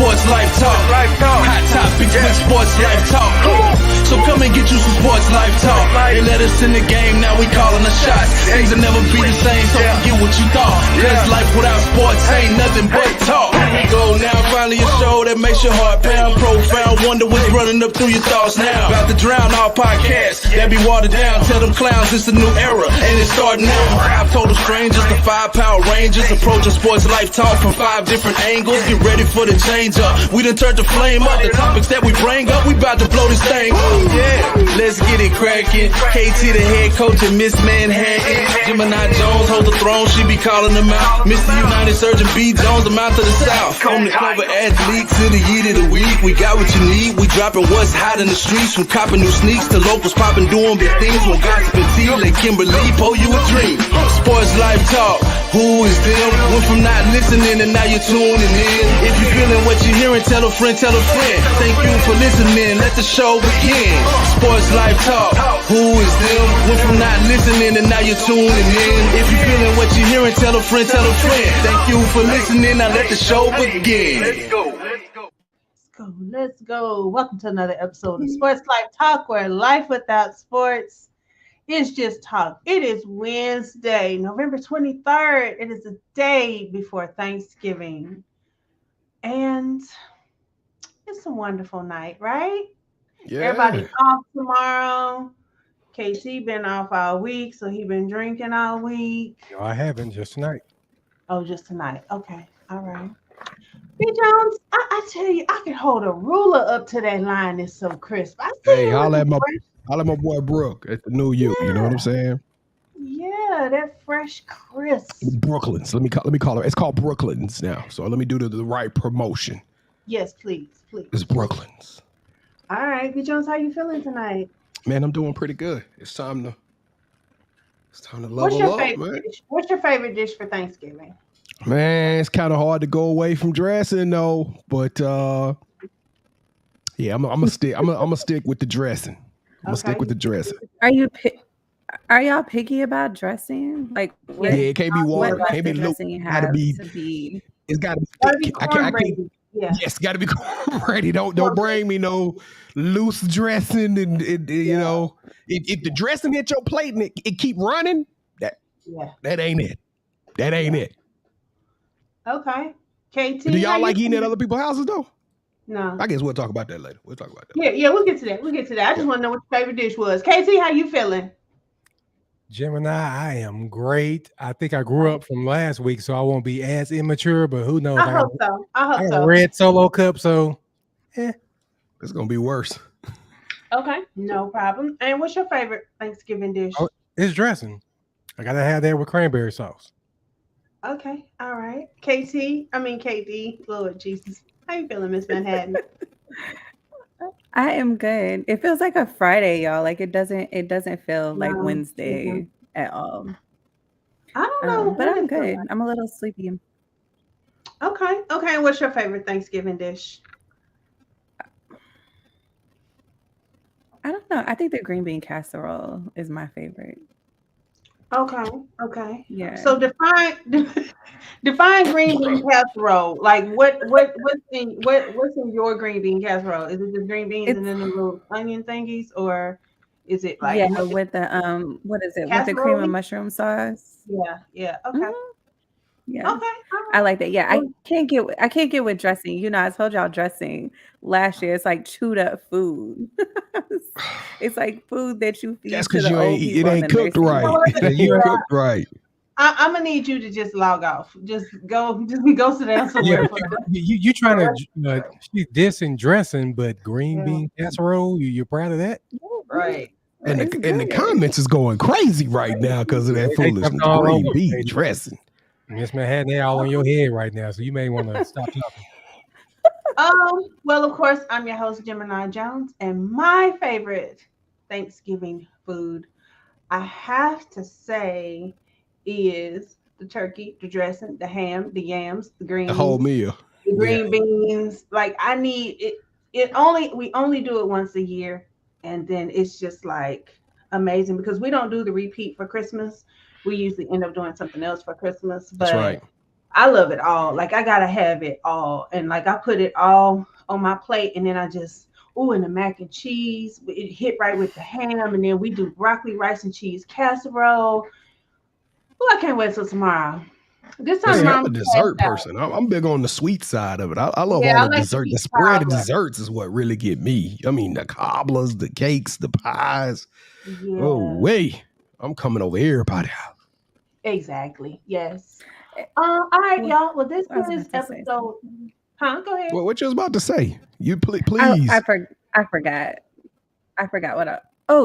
Sports Life Talk. Hot topics with Sports Life Talk. So come and get you some Sports Life Talk. They let us in the game, now we calling the shots. Things will never be the same, so forget what you thought. Cause life without sports ain't nothing but talk. Here we go now, finally a show that makes your heart pound. Profound, wonder what's running up through your thoughts now. About to drown all podcasts that be watered down. Tell them clowns it's a new era, and it's starting now. 5 total strangers, the 5 Power Rangers, approaching Sports Life Talk from 5 different angles. Get ready for the change up. We done turned the flame up. The topics that we bring up, we about to blow this thing up. Yeah, let's get it cracking. KT the head coach and Ms.Manhattan. Gemini Jones hold the throne, she be calling them out. Mr. United Surgeon B. Jones, the mouth of the South. From the cover athlete to the yeet of the week, we got what you need. We dropping what's hot in the streets, from copping new sneaks to locals popping, doing big things. When gossip and tea, let Kimberly pull you a dream. Sports Life Talk, who is them? Went from not listening and now you're tuning in. If you're feeling what you're hearing, tell a friend, tell a friend. Thank you for listening, let the show begin. Sports Life Talk, who is them? Went from not listening and now you're tuning in. If you're feeling what you're hearing, tell a friend, tell a friend. Thank you for listening, now let the show begin. Let's go. Welcome to another episode of Sports Life Talk, where life without sports is just talk. It is Wednesday, November 23rd. It is the day before Thanksgiving. And it's a wonderful night, right? Yeah. Everybody off tomorrow. KT been off all week, so he been drinking all week. No, I haven't. Just tonight. Oh, just tonight. Okay. All right. B. Jones, I tell you, I could hold a ruler up to that line. It's so crisp. Hey, holla at my boy Brooke at the New You. Yeah. You know what I'm saying? Yeah, that fresh crisp. Brooklyn's. Let me call her. It's called Brooklyn's now. So let me do the right promotion. Yes, please. It's Brooklyn's. All right, B. Jones, how you feeling tonight? Man, I'm doing pretty good. It's time to level up, man. What's your favorite dish for Thanksgiving? Man, it's kind of hard to go away from dressing though, but yeah, I'm gonna stick with the dressing. I'm gonna stick with the dressing. Are y'all picky about dressing? Like, yeah, it can't be water. Can't be loose. It's gotta be. I can't. Yeah. Yes, got to be ready. Don't bring me no loose dressing and you know, if the dressing hit your plate and it keep running, that ain't it. That ain't it. Okay. KT, do y'all like eating at other people's houses though? No. I guess we'll talk about that later. Yeah, we'll get to that. I just want to know what your favorite dish was. KT, how you feeling? Gemini, I am great. I think I grew up from last week, so I won't be as immature, but who knows? I hope so. I got a red Solo cup, so it's gonna be worse. Okay, no problem. And what's your favorite Thanksgiving dish? Oh, it's dressing. I gotta have that with cranberry sauce. Okay, all right. KD, Lord Jesus. How you feeling, Ms.Manhattan? I am good. It feels like a Friday, y'all. Like it doesn't feel like Wednesday at all. I don't know. But I'm good. I'm a little sleepy. Okay. What's your favorite Thanksgiving dish? I don't know. I think the green bean casserole is my favorite. Okay. Yeah. So define green bean casserole. Like what's in your green bean casserole? Is it just green beans and then the little onion thingies, or is it like with the what is it? Casserole? With the cream and mushroom sauce? Yeah. Okay. Mm-hmm. Yeah. Okay. Right. I like that. Yeah. I can't get with dressing. You know, I told y'all dressing last year. It's like chewed up food. It's like food that you feed. That's because it ain't cooked right. You ain't cooked right. I'm gonna need you to just log off. Just go sit down somewhere. You trying to she's dissing dressing, but green bean casserole. You're proud of that? Right. And the comments is going crazy right now because of that foolishness. Green bean dressing. Ms.Manhattan, they all on your head right now, so you may want to stop talking. Well, of course, I'm your host, Gemini Jones, and my favorite Thanksgiving food, I have to say, is the turkey, the dressing, the ham, the yams, the greens, the whole meal, the green beans. Like I need it. We only do it once a year, and then it's just like amazing because we don't do the repeat for Christmas. We usually end up doing something else for Christmas. But that's right. I love it all. Like I gotta have it all, and like I put it all on my plate, and then I just and the mac and cheese. It hit right with the ham, and then we do broccoli, rice, and cheese casserole. I can't wait till tomorrow. This time, I'm a dessert person. I'm big on the sweet side of it. I love all the dessert. The spread of desserts is what really get me. I mean, the cobblers, the cakes, the pies. Yeah. Oh, wait. I'm coming over everybody out. Exactly. Yes. All right, y'all. Well, this is episode. Go ahead. Well, what you was about to say? You please. I forgot. I forgot what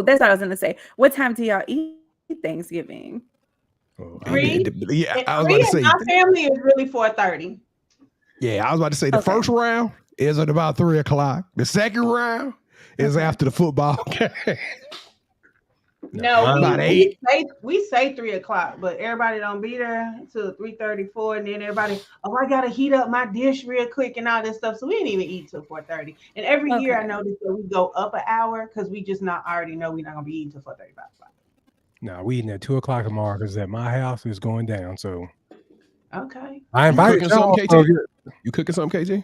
that's what I was going to say. What time do y'all eat Thanksgiving? Yeah, I was about to say my family is really 4:30. Yeah, I was about to say the first round is at about 3:00. The second round is after the football game. No, we say 3:00, but everybody don't be there until 3:34, and then everybody, I gotta heat up my dish real quick and all this stuff. So we didn't even eat till 4:30. And every year I notice that we go up an hour because we just already know we're not gonna be eating till 4:35. No, we eating at 2:00 tomorrow because at my house is going down. So okay. I invited y'all. KT? You cooking something, KT?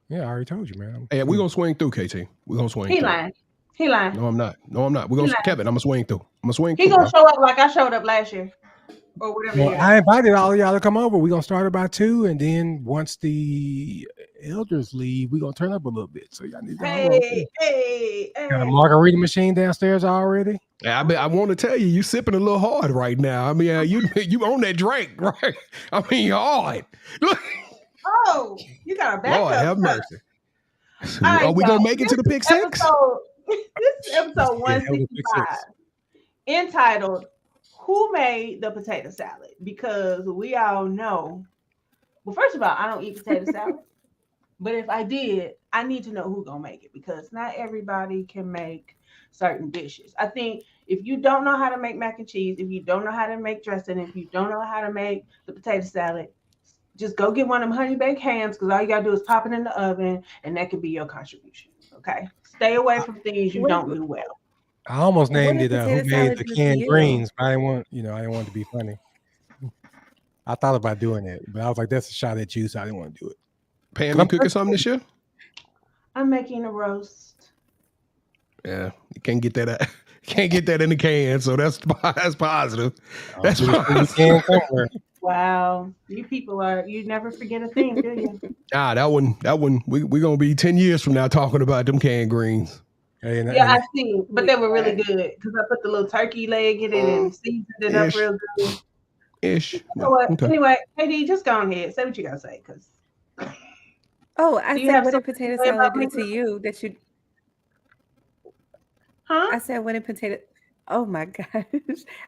Yeah, I already told you, man. Hey, we're gonna swing through, KT. We're gonna swing. He lying. No, I'm not. We're gonna Kevin. I'm gonna swing through. He gonna show up like I showed up last year. Or whatever. Well, I invited all of y'all to come over. We're gonna start about 2, and then once the elders leave, we're gonna turn up a little bit. So y'all need to Hey. Got a margarita machine downstairs already? I want to tell you, you sipping a little hard right now. I mean, you own that drink, right? I mean, hard. Oh, you got a backup. Lord have mercy. Are we gonna make it to the pick six? This is episode 165, entitled "Who Made the Potato Salad?" Because we all know. Well, first of all, I don't eat potato salad, but if I did, I need to know who's gonna make it because not everybody can make certain dishes. I think if you don't know how to make mac and cheese, if you don't know how to make dressing, if you don't know how to make the potato salad, just go get one of them honey baked hams because all you gotta do is pop it in the oven, and that could be your contribution. Okay, stay away from things you don't do well. I almost named it "Who Made the Canned Greens," but I didn't want it to be funny. I thought about doing it, but I was like, "That's a shot at you," so I didn't want to do it. Pam, you cooking something this year? I'm making a roast. Yeah, you can't get that out. Can't get that in the can, so that's positive. That's positive. Wow, you people you never forget a thing, do you? That one, we're gonna be 10 years from now talking about them canned greens. I see, but they were really good because I put the little turkey leg in it and seasoned it up real good. Anyway, KD, just go ahead, say what you gotta say, because. I said, what did potato salad do to you that you? Huh? I said, what did potato? Oh my gosh!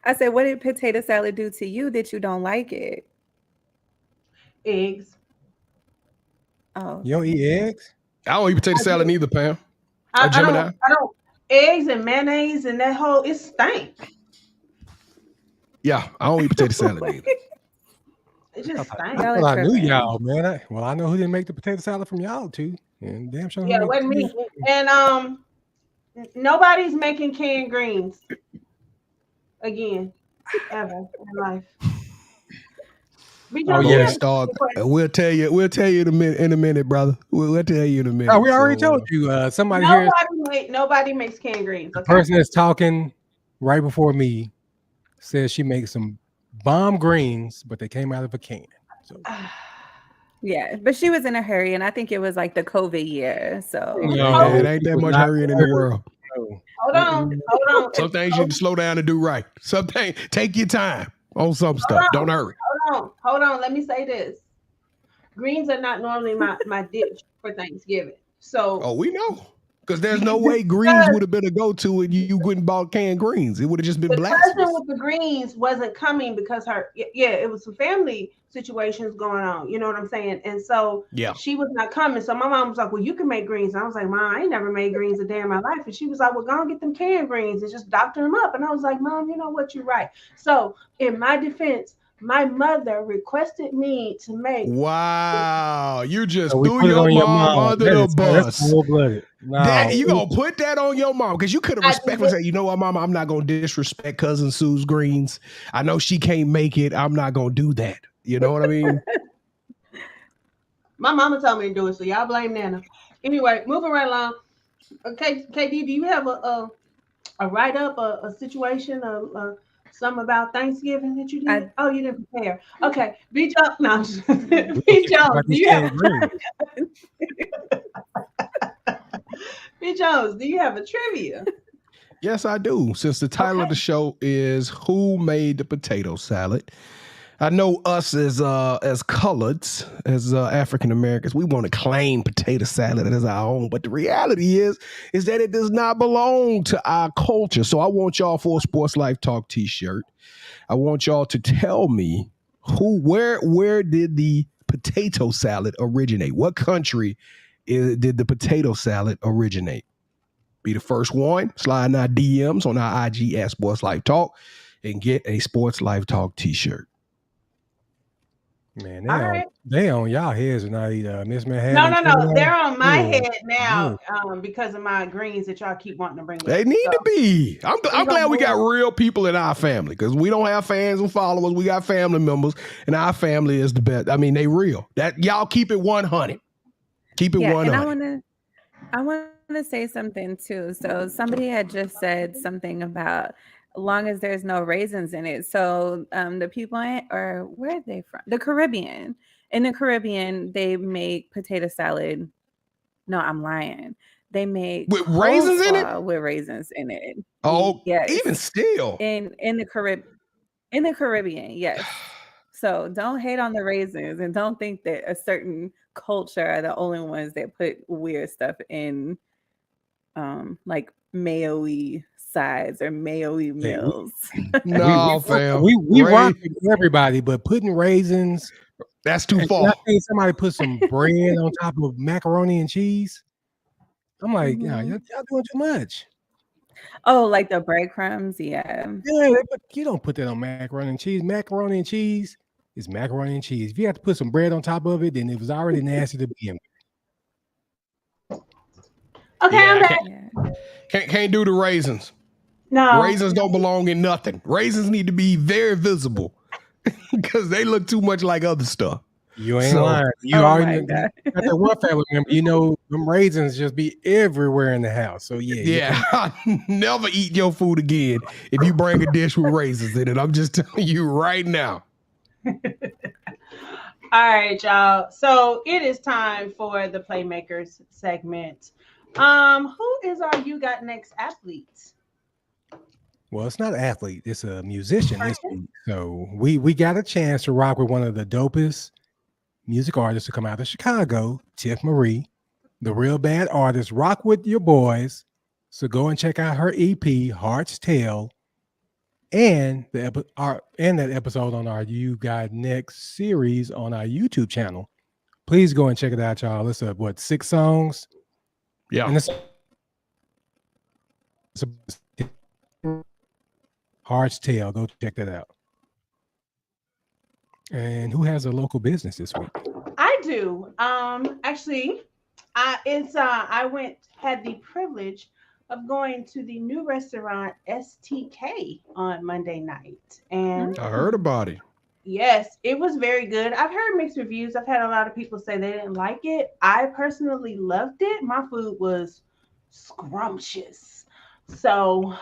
I said, what did potato salad do to you that you don't like it? Eggs. Oh, you don't eat eggs? I don't eat potato salad neither, Pam. I don't. Eggs and mayonnaise and that whole it stank. Yeah, I don't eat potato salad either. It just stank. Well, I knew y'all, man. I know who didn't make the potato salad from y'all too. And damn sure. Yeah, wait a minute. And nobody's making canned greens again ever in life. Dog. We'll tell you in a minute, brother. We'll tell you in a minute. Oh, we already told you. Somebody nobody makes canned greens. Okay? The person that's talking right before me says she makes some bomb greens, but they came out of a can. So. Yeah, but she was in a hurry, and I think it was like the COVID year. So it ain't that much hurrying in the world. Hold on. Some things you need to slow down and do right. Some things, take your time on some stuff. Don't hurry. Hold on. Let me say this. Greens are not normally my dish for Thanksgiving. So we know. Because there's no way greens would have been a go-to and you wouldn't bought canned greens. It would have just been blasphemous. The person with the greens wasn't coming because it was some family situations going on. You know what I'm saying? And so she was not coming. So my mom was like, well, you can make greens. And I was like, Mom, I ain't never made greens a day in my life. And she was like, well, go and get them canned greens and just doctor them up. And I was like, Mom, you know what? You're right. So in my defense, my mother requested me to make. Wow, you just threw your mom under the bus. You gonna put that on your mom because you could have respectfully said, you know what, Mama, I'm not gonna disrespect cousin Sue's greens. I know she can't make it. I'm not gonna do that. You know what I mean? My mama told me to do it, so y'all blame Nana. Anyway, moving right along. Okay, KD, do you have a write up, a situation, something about Thanksgiving that you did? You didn't prepare. Okay, B Jones. No, B Jones. Do you have? B Jones, do you have a trivia? Yes, I do. Since the title of the show is "Who Made the Potato Salad," I know us as coloreds, as African Americans, we want to claim potato salad as our own. But the reality is that it does not belong to our culture. So I want y'all for a Sports Life Talk T-shirt. I want y'all to tell me where did the potato salad originate? What country did the potato salad originate? Be the first one. Slide in our DMs on our IG at Sports Life Talk and get a Sports Life Talk T-shirt. Man, they on y'all heads tonight, Ms.Manhattan. No. They're on my head now because of my greens that y'all keep wanting to bring up. They need to be. I'm glad we got real people in our family because we don't have fans and followers. We got family members, and our family is the best. I mean, they real. That y'all keep it 100. Keep it 100. And I want to say something too. So somebody had just said something about long as there's no raisins in it. So the people where are they from? The Caribbean. In the Caribbean, they make potato salad. No, I'm lying. They make with raisins in it. With raisins in it. Oh, yes. Even still in the Caribbean, yes. So don't hate on the raisins and don't think that a certain culture are the only ones that put weird stuff in, like mayo-y sides or mayo-y meals. No, fam. We rock with everybody, but putting raisins, that's too far. I think somebody put some bread on top of macaroni and cheese. I'm like, y'all doing too much. Oh, like the breadcrumbs, yeah. Yeah, but you don't put that on macaroni and cheese. Macaroni and cheese is macaroni and cheese. If you have to put some bread on top of it, then it was already nasty to begin with. Okay, I'm back. Can't do the raisins. No. Raisins don't belong in nothing. Raisins need to be very visible because they look too much like other stuff. You ain't lying. You already got that one family member. You know, them raisins just be everywhere in the house. So yeah. I'll never eat your food again if you bring a dish with raisins in it. I'm just telling you right now. All right, y'all. So it is time for the Playmakers segment. Who is our You Got Next athlete? Well, it's not an athlete. It's a musician this week. So we got a chance to rock with one of the dopest music artists to come out of Chicago, Tiff Marie, the real bad artist. Rock with your boys. So go and check out her EP, Heart's Tale, and that episode on our You Got Next series on our YouTube channel. Please go and check it out, y'all. It's 6 songs. Yeah. And it's Heart's Tale. Go check that out. And who has a local business this week? I do. Actually, I had the privilege of going to the new restaurant STK on Monday night, and I heard about it. Yes, it was very good. I've heard mixed reviews. I've had a lot of people say they didn't like it. I personally loved it. My food was scrumptious. So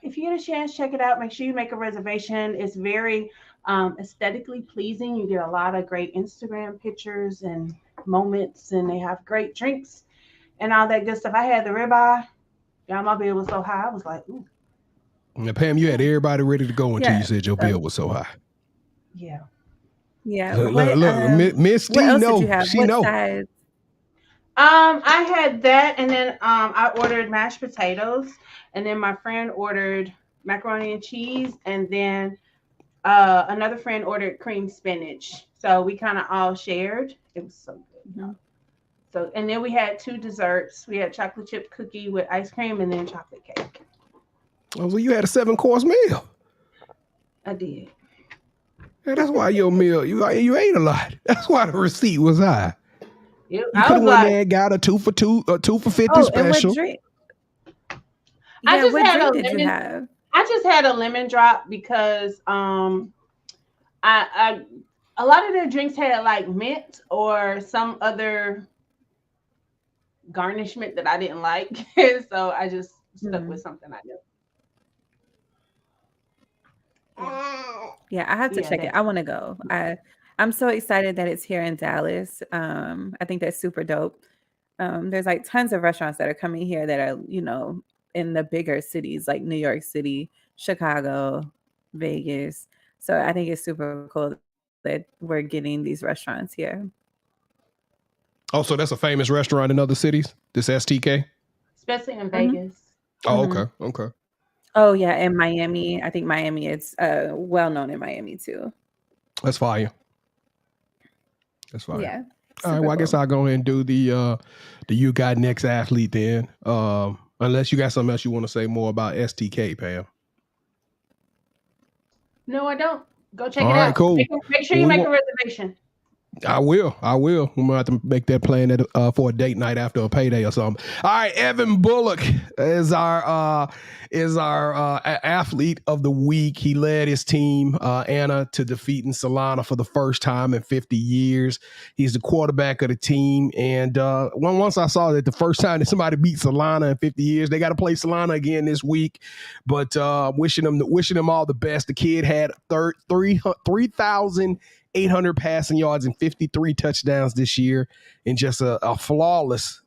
if you get a chance, check it out. Make sure you make a reservation. It's very aesthetically pleasing. You get a lot of great Instagram pictures and moments, and they have great drinks and all that good stuff. I had the ribeye. Yeah, my bill was so high. I was like, ooh. Now, Pam, you had everybody ready to go until you said your bill was so high. Yeah. Yeah. Look, Miss T, she know. Size? I had that, and then I ordered mashed potatoes, and then my friend ordered macaroni and cheese, and then another friend ordered cream spinach. So we kind of all shared. It was so good. Mm-hmm. So, and then we had 2 desserts. We had chocolate chip cookie with ice cream, and then chocolate cake. Oh, so you had a 7-course meal. I did. Yeah, that's why your meal, you ate a lot. That's why the receipt was high. You could have went there and got a 2 for 50 special. What drink? Did you have? I just had a lemon drop because I A lot of their drinks had like mint or some other garnishment that I didn't like. So I just stuck with something I knew. Yeah, I have to check it. I want to go. I'm so excited that it's here in Dallas. I think that's super dope. There's like tons of restaurants that are coming here that are, in the bigger cities like New York City, Chicago, Vegas. So I think it's super cool that we're getting these restaurants here. Oh, so that's a famous restaurant in other cities, this STK? Especially in Vegas. Oh, okay. Okay. Oh, yeah, in Miami. I think Miami is well known in Miami too. That's fire. That's fire. Yeah. All right, well, I guess I'll go ahead and do the You Got Next Athlete then. Unless you got something else you want to say more about STK, Pam. No, I don't. Go check it out. All right, cool. Make sure you make a reservation. I will. We might have to make that plan for a date night after a payday or something. All right, Evan Bullock is our athlete of the week. He led his team, Anna, to defeating Solana for the first time in 50 years. He's the quarterback of the team. And once I saw that the first time that somebody beat Solana in 50 years, they got to play Solana again this week. But wishing him all the best. The kid had 3,800 passing yards and 53 touchdowns this year, in just a flawless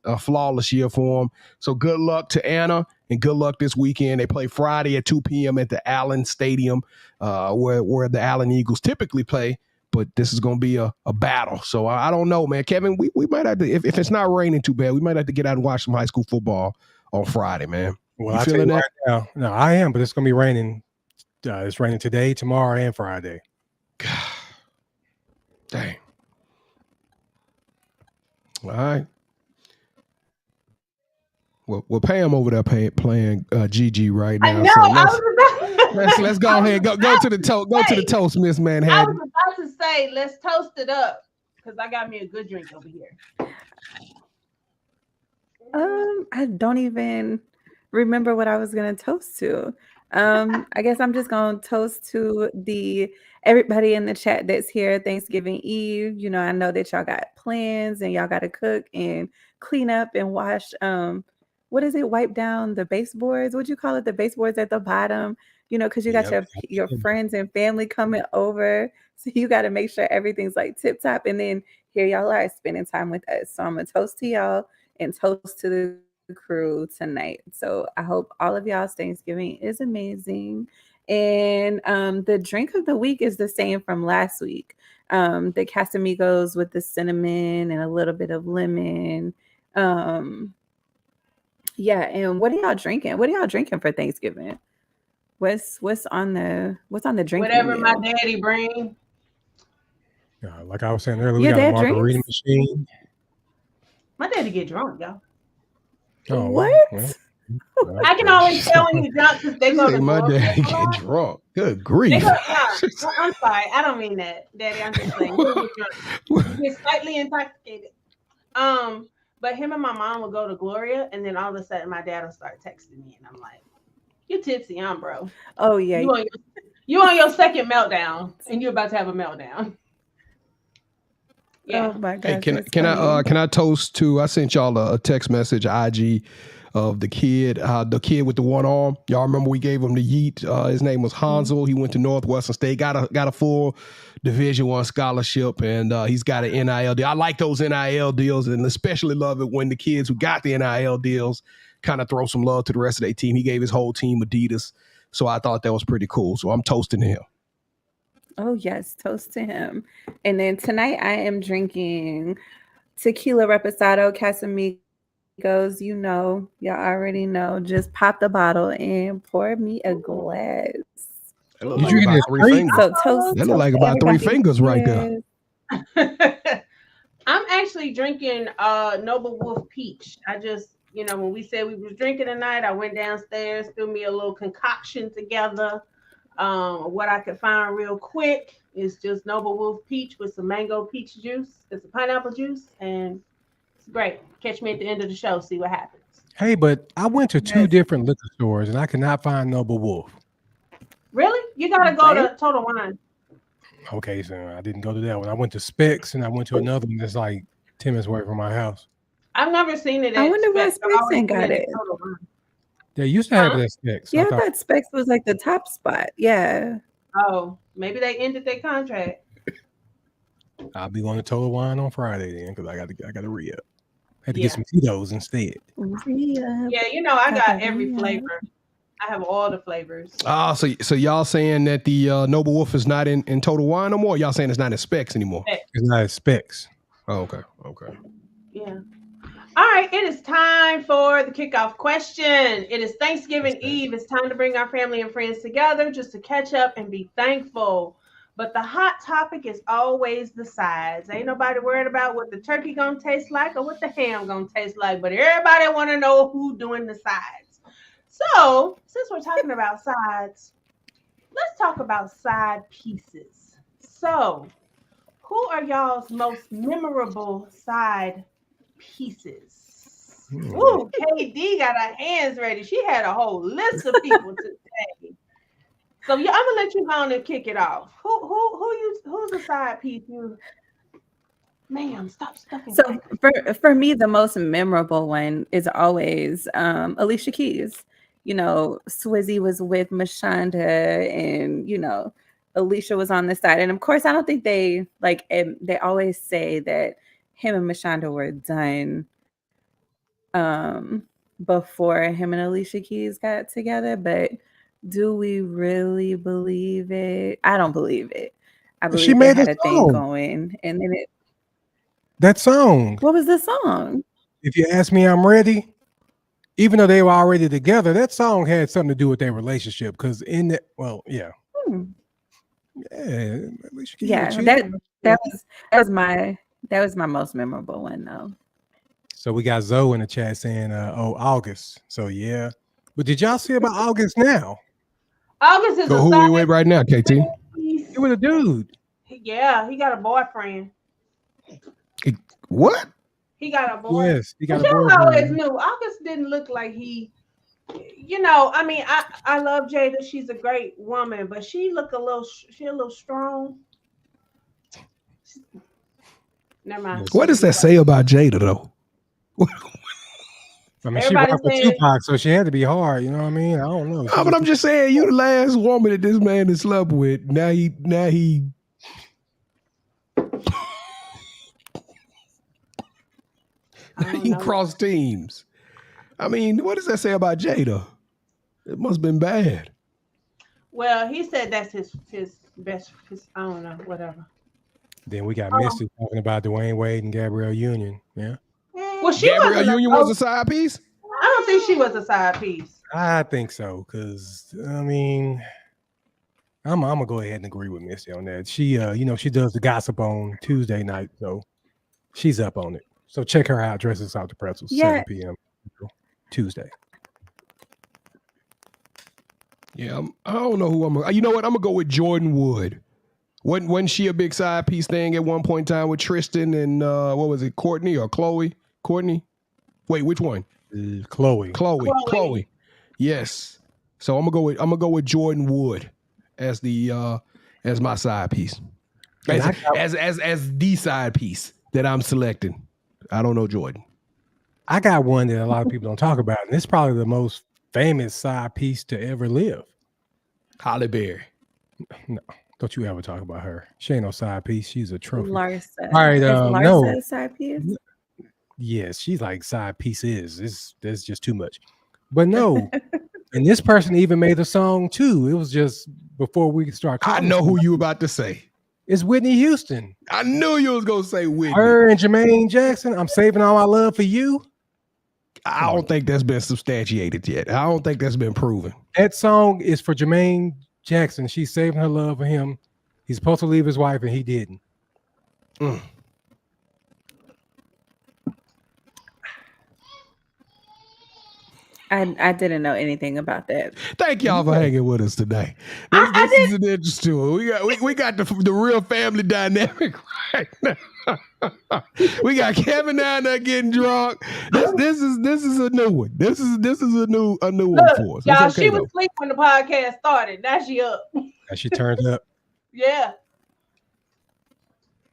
year for him. So good luck to Anna, and good luck this weekend. They play Friday at 2 p.m. at the Allen Stadium, where the Allen Eagles typically play. But this is going to be a battle. So I don't know, man. Kevin, we might have to, if it's not raining too bad, we might have to get out and watch some high school football on Friday, man. Well, I tell you right now, no, I am, but it's going to be raining. It's raining today, tomorrow, and Friday. God. Dang. All right. Well, Pam over there playing GG right now. I know. So let's go ahead. Go to the toast. Go to the toast, Ms.Manhattan. I was about to say, let's toast it up, because I got me a good drink over here. I don't even remember what I was gonna toast to. I guess I'm just gonna toast to everybody in the chat that's here Thanksgiving Eve. I know that y'all got plans and y'all got to cook and clean up and wash. What is it? Wipe down the baseboards. What'd you call it? The baseboards at the bottom. Because you got your friends and family coming over, so you got to make sure everything's like tip top. And then here y'all are spending time with us. So I'm gonna toast to y'all and toast to the crew tonight. So I hope all of y'all's Thanksgiving is amazing. And the drink of the week is the same from last week. The Casamigos with the cinnamon and a little bit of lemon. Yeah, and what are y'all drinking? What are y'all drinking for Thanksgiving? What's on the drink? Whatever my daddy bring. Like I was saying earlier, we got a margarita machine. My daddy get drunk, y'all. Oh, what? Well, I can always tell when he's drunk because they go to my daddy get drunk. Good grief. I'm sorry. I don't mean that, Daddy. I'm just saying. He's slightly intoxicated. But him and my mom will go to Gloria, and then all of a sudden my dad will start texting me, and I'm like, "You tipsy, bro? Oh yeah. You on your second meltdown, and you're about to have a meltdown." Yeah. Oh my God. Hey, can I toast to? I sent y'all a text message, IG, of the kid with the one arm. Y'all remember we gave him the yeet. His name was Hansel. He went to Northwestern State, got a full Division I scholarship, and he's got an NIL deal. I like those NIL deals, and especially love it when the kids who got the NIL deals kind of throw some love to the rest of their team. He gave his whole team Adidas, so I thought that was pretty cool. So I'm toasting him. Oh yes, toast to him. And then tonight I am drinking tequila reposado Casamigos. Y'all already know. Just pop the bottle and pour me a glass. You about 3 fingers. So toast. That look like about 3 fingers right there. I'm actually drinking Noble Wolf Peach. I just, when we said we was drinking tonight, I went downstairs, threw me a little concoction together. What I could find real quick is just Noble Wolf Peach with some mango peach juice. It's a pineapple juice, and it's great. Catch me at the end of the show, see what happens. Hey, but I went to 2 different liquor stores, and I could not find Noble Wolf. Really? You got to go to Total Wine. Okay, so I didn't go to that one. I went to Specs and I went to another one that's like 10 minutes away from my house. I've never seen it. I wonder why Specs ain't got it. They used to have it at Specs. Yeah, I thought Specs was like the top spot. Yeah. Oh, maybe they ended their contract. I'll be going to Total Wine on Friday then because I got to re-up. Had to get some Tito's instead. Yeah, you know, I got every flavor. I have all the flavors. So y'all saying that the Noble Wolf is not in Total Wine no more? Y'all saying it's not in Specs anymore? It's not in Specs. Oh, okay. Yeah. All right, it is time for the kickoff question. It is Thanksgiving Eve. It's time to bring our family and friends together just to catch up and be thankful. But the hot topic is always the sides. Ain't nobody worried about what the turkey gonna taste like or what the ham gonna taste like, but everybody want to know who doing the sides. So, since we're talking about sides, let's talk about side pieces. So, who are y'all's most memorable side pieces? Ooh, KD got her hands ready. She had a whole list of people today. So I'm gonna let you go on and kick it off. Who's the side piece? Ma'am, stop stuffing. So for me, the most memorable one is always Alicia Keys. You know, Swizzy was with Mashonda, and you know, Alicia was on the side. And of course, I don't think they always say that him and Mashonda were done before him and Alicia Keys got together, but do we really believe it? I don't believe it. I believe she made they had a thing going, and then that song. What was the song? If you ask me, I'm ready. Even though they were already together, that song had something to do with their relationship. Because in that, yeah, that was my most memorable one though. So we got Zoe in the chat saying, August. So yeah, but did y'all see about August now? August is who we with right now, KT? He was a dude. Yeah, he got a boyfriend. What? He got a boyfriend. Yes, he got a boyfriend. I always knew August didn't look like he. You know, I mean, I love Jada. She's a great woman, but she look a little strong. Never mind. What does that say about Jada though? I mean, she rocked with Tupac, so she had to be hard. You know what I mean? I don't know. But I'm just saying, you the last woman that this man has slept with. Now he. He crossed teams. I mean, what does that say about Jada? It must have been bad. Well, he said that's his best. I don't know, whatever. Then we got Misty talking about Dwayne Wade and Gabrielle Union. Yeah. Well, Gabrielle Union was a side piece? I don't think she was a side piece. I think so, because I mean, I'm gonna go ahead and agree with Misty on that. She she does the gossip on Tuesday night, so she's up on it. So check her out, Dresses Out the Pretzels, 7 p.m. Tuesday. Yeah, I don't know who I'm gonna. You know what? I'm gonna go with Jordan Wood. Wasn't she a big side piece thing at one point in time with Tristan and what was it, Courtney or Chloe? Courtney? Wait, which one? Chloe. Yes. So I'm gonna go with Jordan Wood as the as my side piece. As the side piece that I'm selecting. I don't know Jordan. I got one that a lot of people don't talk about, and it's probably the most famous side piece to ever live. Halle Berry. No, don't you ever talk about her. She ain't no side piece. She's a trophy. Larsa. All right, Larsa a side piece? Yes, she's like side pieces. That's just too much. But no, and this person even made a song too. It was just before we start. I know who you about to say. It's Whitney Houston. I knew you was gonna say Whitney. Her and Jermaine Jackson. I'm saving all my love for you. I don't think that's been substantiated yet. I don't think that's been proven. That song is for Jermaine Jackson. She's saving her love for him. He's supposed to leave his wife and he didn't. I didn't know anything about that. Thank y'all for hanging with us today. This is an interesting one. We got the real family dynamic right now. We got Kevin down there getting drunk. This is a new one. This is a new one for us. Y'all, okay, she was asleep when the podcast started. Now she up. Now she turned up. Yeah.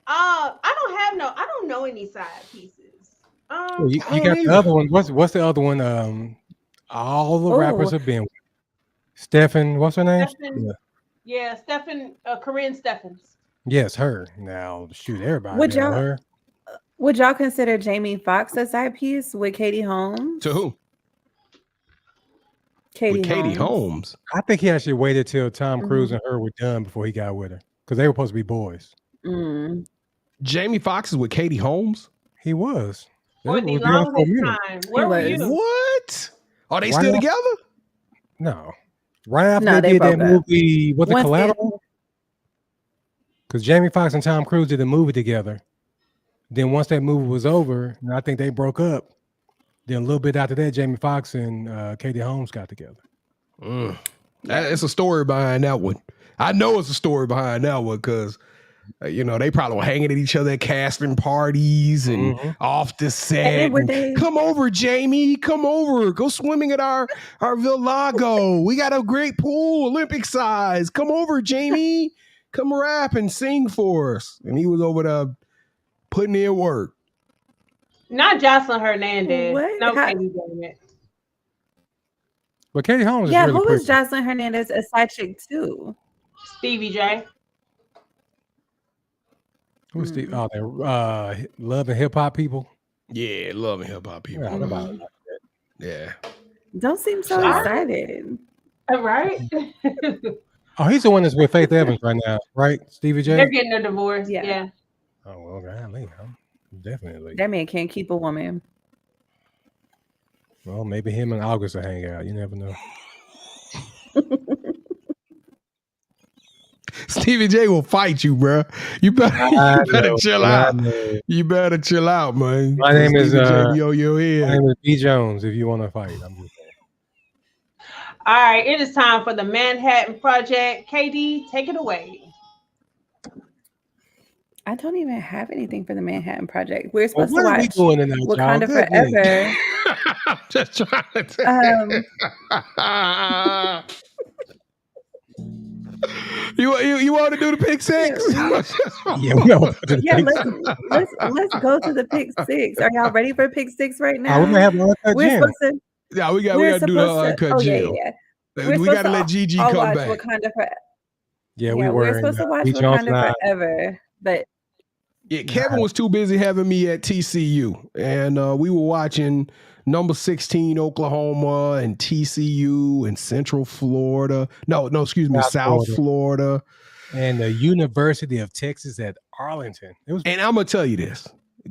I don't know any side pieces. You got the other one. What's the other one? All the rappers have been with. Stephen, what's her name? Yeah, Stephen, Corinne Stephens. Yes, her. Now, shoot, everybody know her. Would y'all consider Jamie Foxx a side piece with Katie Holmes? To who? Katie Holmes. I think he actually waited till Tom Cruise and her were done before he got with her because they were supposed to be boys. Jamie Foxx is with Katie Holmes? He was. For the longest time. Where were you? What? Are they still together? No. Right after they did that movie, was it Collateral? Because Jamie Foxx and Tom Cruise did a movie together. Then once that movie was over, and I think they broke up. Then a little bit after that, Jamie Foxx and Katie Holmes got together. It's a story behind that one. I know it's a story behind that one because, they probably were hanging at each other at casting parties and off the set. Come over, Jamie. Come over. Go swimming at our Villago. We got a great pool, Olympic size. Come over, Jamie. Come rap and sing for us. And he was over there putting in work. Not Jocelyn Hernandez. What? No, Katie David. But Katie Holmes is really who pretty. was Jocelyn Hernandez a side chick too? Stevie J. Who's Steve? Oh, they're Love and Hip Hop people. Yeah, Love and Hip Hop people. Yeah. Don't seem so excited. Right? Oh, he's the one that's with Faith Evans right now, right? Stevie J? They're getting a divorce. Yeah. Oh, well, golly, definitely. That man can't keep a woman. Well, maybe him and August will hang out. You never know. Stevie J will fight you, bro. You better chill out. You better chill out, man. My name is your head. My name is B. Jones. If you want to fight, I'm just saying. All right, it is time for the Manhattan Project. KD, take it away. I don't even have anything for the Manhattan Project. We're supposed to watch Wakanda Forever. I'm just trying to You want to do the pick six? Let's go to the pick six. Are y'all ready for pick six right now? We may have Uncut we got to do the Uncut Gym. We got to let Gigi come back. Wakanda Forever. We're supposed to watch Wakanda Forever, but Kevin was too busy having me at TCU, and we were watching number 16 Oklahoma and TCU and Central Florida. South Florida. And the University of Texas at Arlington. And I'm gonna tell you this.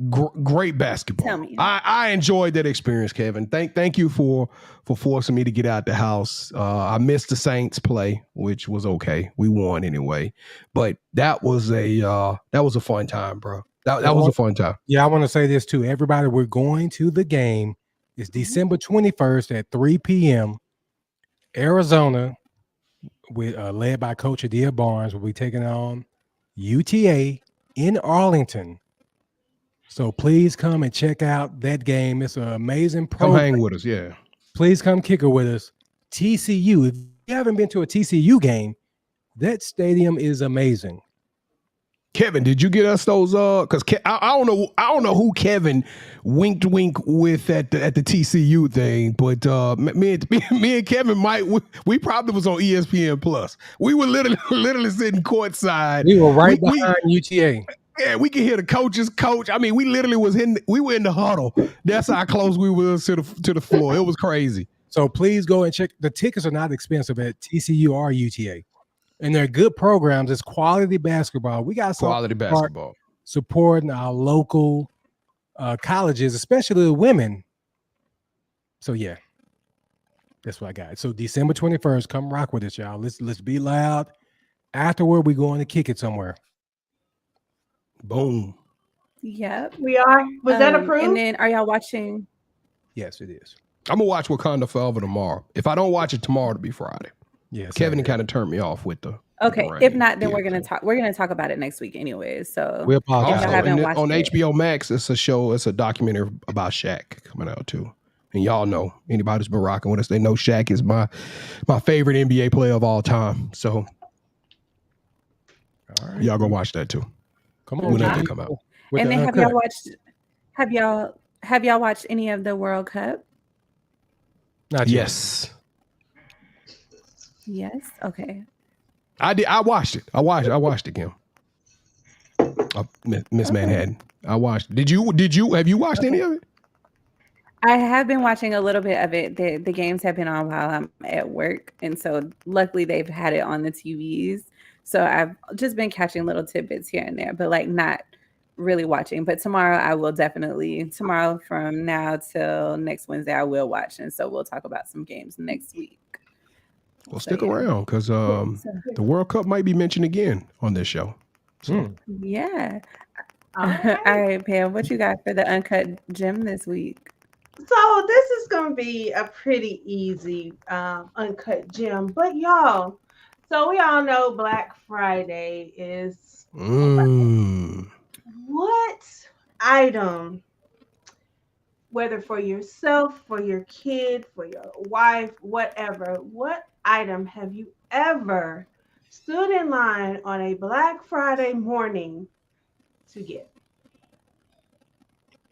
Great basketball. Tell me. I enjoyed that experience, Kevin. Thank you for forcing me to get out the house. I missed the Saints play, which was okay. We won anyway. But that was a fun time, bro. That was a fun time. Yeah, I want to say this too. Everybody, we're going to the game. It's December 21st at 3 p.m. Arizona, with led by Coach Adia Barnes, will be taking on UTA in Arlington. So please come and check out that game. It's an amazing program. Come hang with us, yeah. Please come kick it with us. TCU, if you haven't been to a TCU game, that stadium is amazing. Kevin, did you get us those? Because I don't know who Kevin winked with at the TCU thing, but me and Kevin we probably was on ESPN Plus. We were literally sitting courtside. We were right behind UTA. Yeah, we could hear the coaches coach. I mean, we literally we were in the huddle. That's how close we were to the floor. It was crazy. So please go and check. The tickets are not expensive at TCU or UTA. And they're good programs. It's quality basketball. We got quality basketball supporting our local colleges, especially the women. So yeah, that's what I got. So December 21st, come rock with us, y'all. Let's be loud. Afterward, we're going to kick it somewhere. Boom. Yep, we are. Was that approved? And then, are y'all watching? Yes, it is. I'm gonna watch Wakanda Forever tomorrow. If I don't watch it tomorrow, it'll be Friday. Yeah, Kevin kind of turned me off with the. Okay, if not, then we're gonna talk about it next week, anyways. So we apologize. On HBO Max, it's a show. It's a documentary about Shaq coming out too. And y'all know, anybody who's been rocking with us, they know Shaq is my favorite NBA player of all time. So y'all go watch that too. Come on, when that come out. And then have y'all watched any of the World Cup? Not yet. Yes. Okay. I did. I watched it. I watched it, Kim. Ms.Manhattan. I watched. Did you? Have you watched any of it? I have been watching a little bit of it. The games have been on while I'm at work, and so luckily they've had it on the TVs. So I've just been catching little tidbits here and there, but like not really watching. But tomorrow I will definitely. Tomorrow from now till next Wednesday I will watch, and so we'll talk about some games next week. Well, stick around because the World Cup might be mentioned again on this show. So. Yeah. All right, Pam, what you got for the Uncut Gem this week? So this is going to be a pretty easy Uncut Gem. But y'all, so we all know Black Friday is what item, whether for yourself, for your kid, for your wife, whatever, what item have you ever stood in line on a Black Friday morning to get?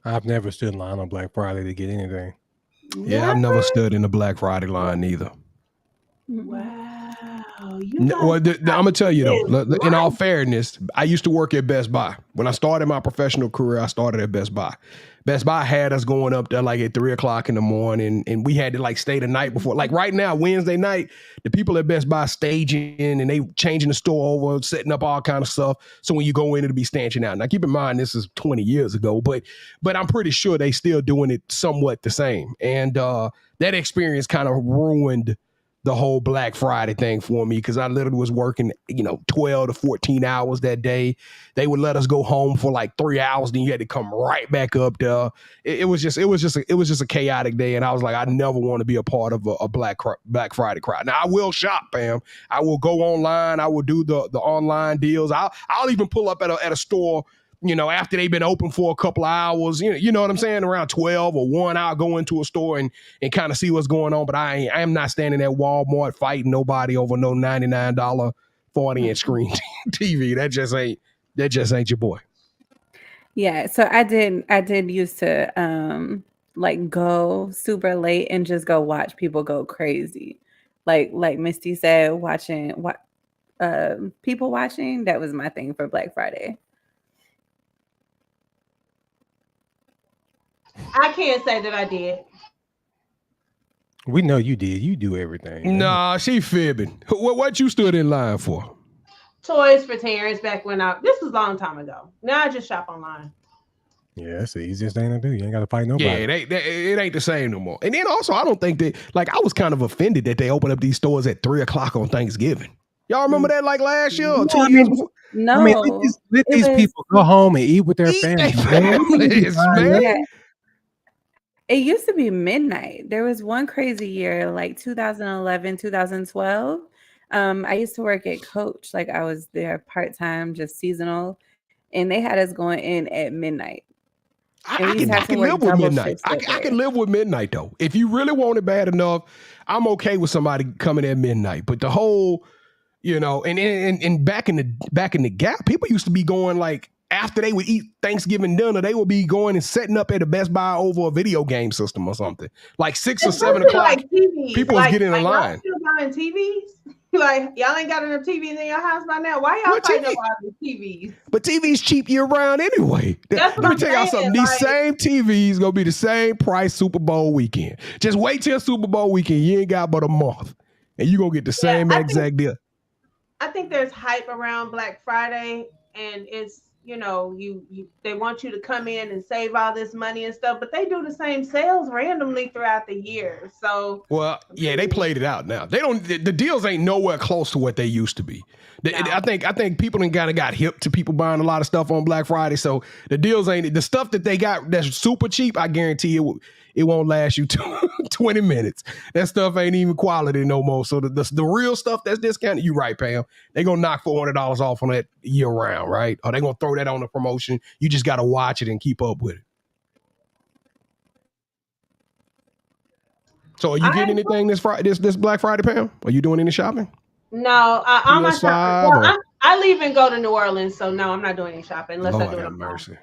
I've never stood in line on Black Friday to get anything. Yeah, I've never stood in the Black Friday line either. Wow. I'm gonna tell you though, in all fairness, I used to work at Best Buy. When I started my professional career, I started at Best Buy. Best Buy had us going up there like at 3:00 in the morning, and we had to like stay the night before. Like right now, Wednesday night, the people at Best Buy staging and they changing the store over, setting up all kind of stuff. So when you go in, it'll be stanching out. Now keep in mind, this is 20 years ago, but I'm pretty sure they still doing it somewhat the same. And that experience kind of ruined the whole Black Friday thing for me because I literally was working, 12 to 14 hours that day. They would let us go home for like 3 hours, then you had to come right back up there. It was just a chaotic day, and I was like, I never want to be a part of a Black Friday crowd. Now I will shop, Pam. I will go online. I will do the online deals. I'll even pull up at a store. After they've been open for a couple of hours, you know what I'm saying? Around 12 or 1, I'll go into a store and kind of see what's going on. But I am not standing at Walmart fighting nobody over no $99 40-inch screen TV. That just ain't your boy. Yeah, so I did used to like go super late and just go watch people go crazy. Like Misty said, people watching, that was my thing for Black Friday. I can't say that I did. We know you did. You do everything. Nah, she fibbing. What you stood in line for? Toys for Terrence back when this was a long time ago. Now I just shop online. Yeah, that's the easiest thing to do. You ain't got to fight nobody. Yeah, it ain't the same no more. And then also, I don't think that, I was kind of offended that they opened up these stores at 3:00 on Thanksgiving. Y'all remember that like last year or 2 years before? No. I mean, let these people go home and eat with their families. Man. It used to be midnight. There was one crazy year, like 2011, 2012. I used to work at Coach. Like I was there part-time, just seasonal. And they had us going in at midnight. I can live with midnight. I can live with midnight though. If you really want it bad enough, I'm okay with somebody coming at midnight. But the whole, and back in the Gap, people used to be going like after they would eat Thanksgiving dinner, they would be going and setting up at a Best Buy over a video game system or something. Like 6 or 7 o'clock. Like people was getting in line. Y'all still buying TVs? Like y'all ain't got enough TVs in your house by now. Why y'all fighting about the TVs? But TVs cheap year round anyway. Let me tell y'all something. These same TVs gonna be the same price Super Bowl weekend. Just wait till Super Bowl weekend. You ain't got but a month, and you gonna get the same exact deal. I think there's hype around Black Friday, and it's they want you to come in and save all this money and stuff, but they do the same sales randomly throughout the year. So they played it out now. They don't. The deals ain't nowhere close to what they used to be. No. I think people got hip to people buying a lot of stuff on Black Friday. So the deals ain't the stuff that they got that's super cheap. I guarantee it won't last you 20 minutes. That stuff ain't even quality no more. So the real stuff that's discounted, you right, Pam. They gonna knock $400 off on that year round, right? Or they gonna throw that on the promotion. You just gotta watch it and keep up with it. So are you getting anything this Black Friday, Pam? Are you doing any shopping? No, all my shopping. I leave and go to New Orleans, so no, I'm not doing any shopping unless Lord I do it have on mercy.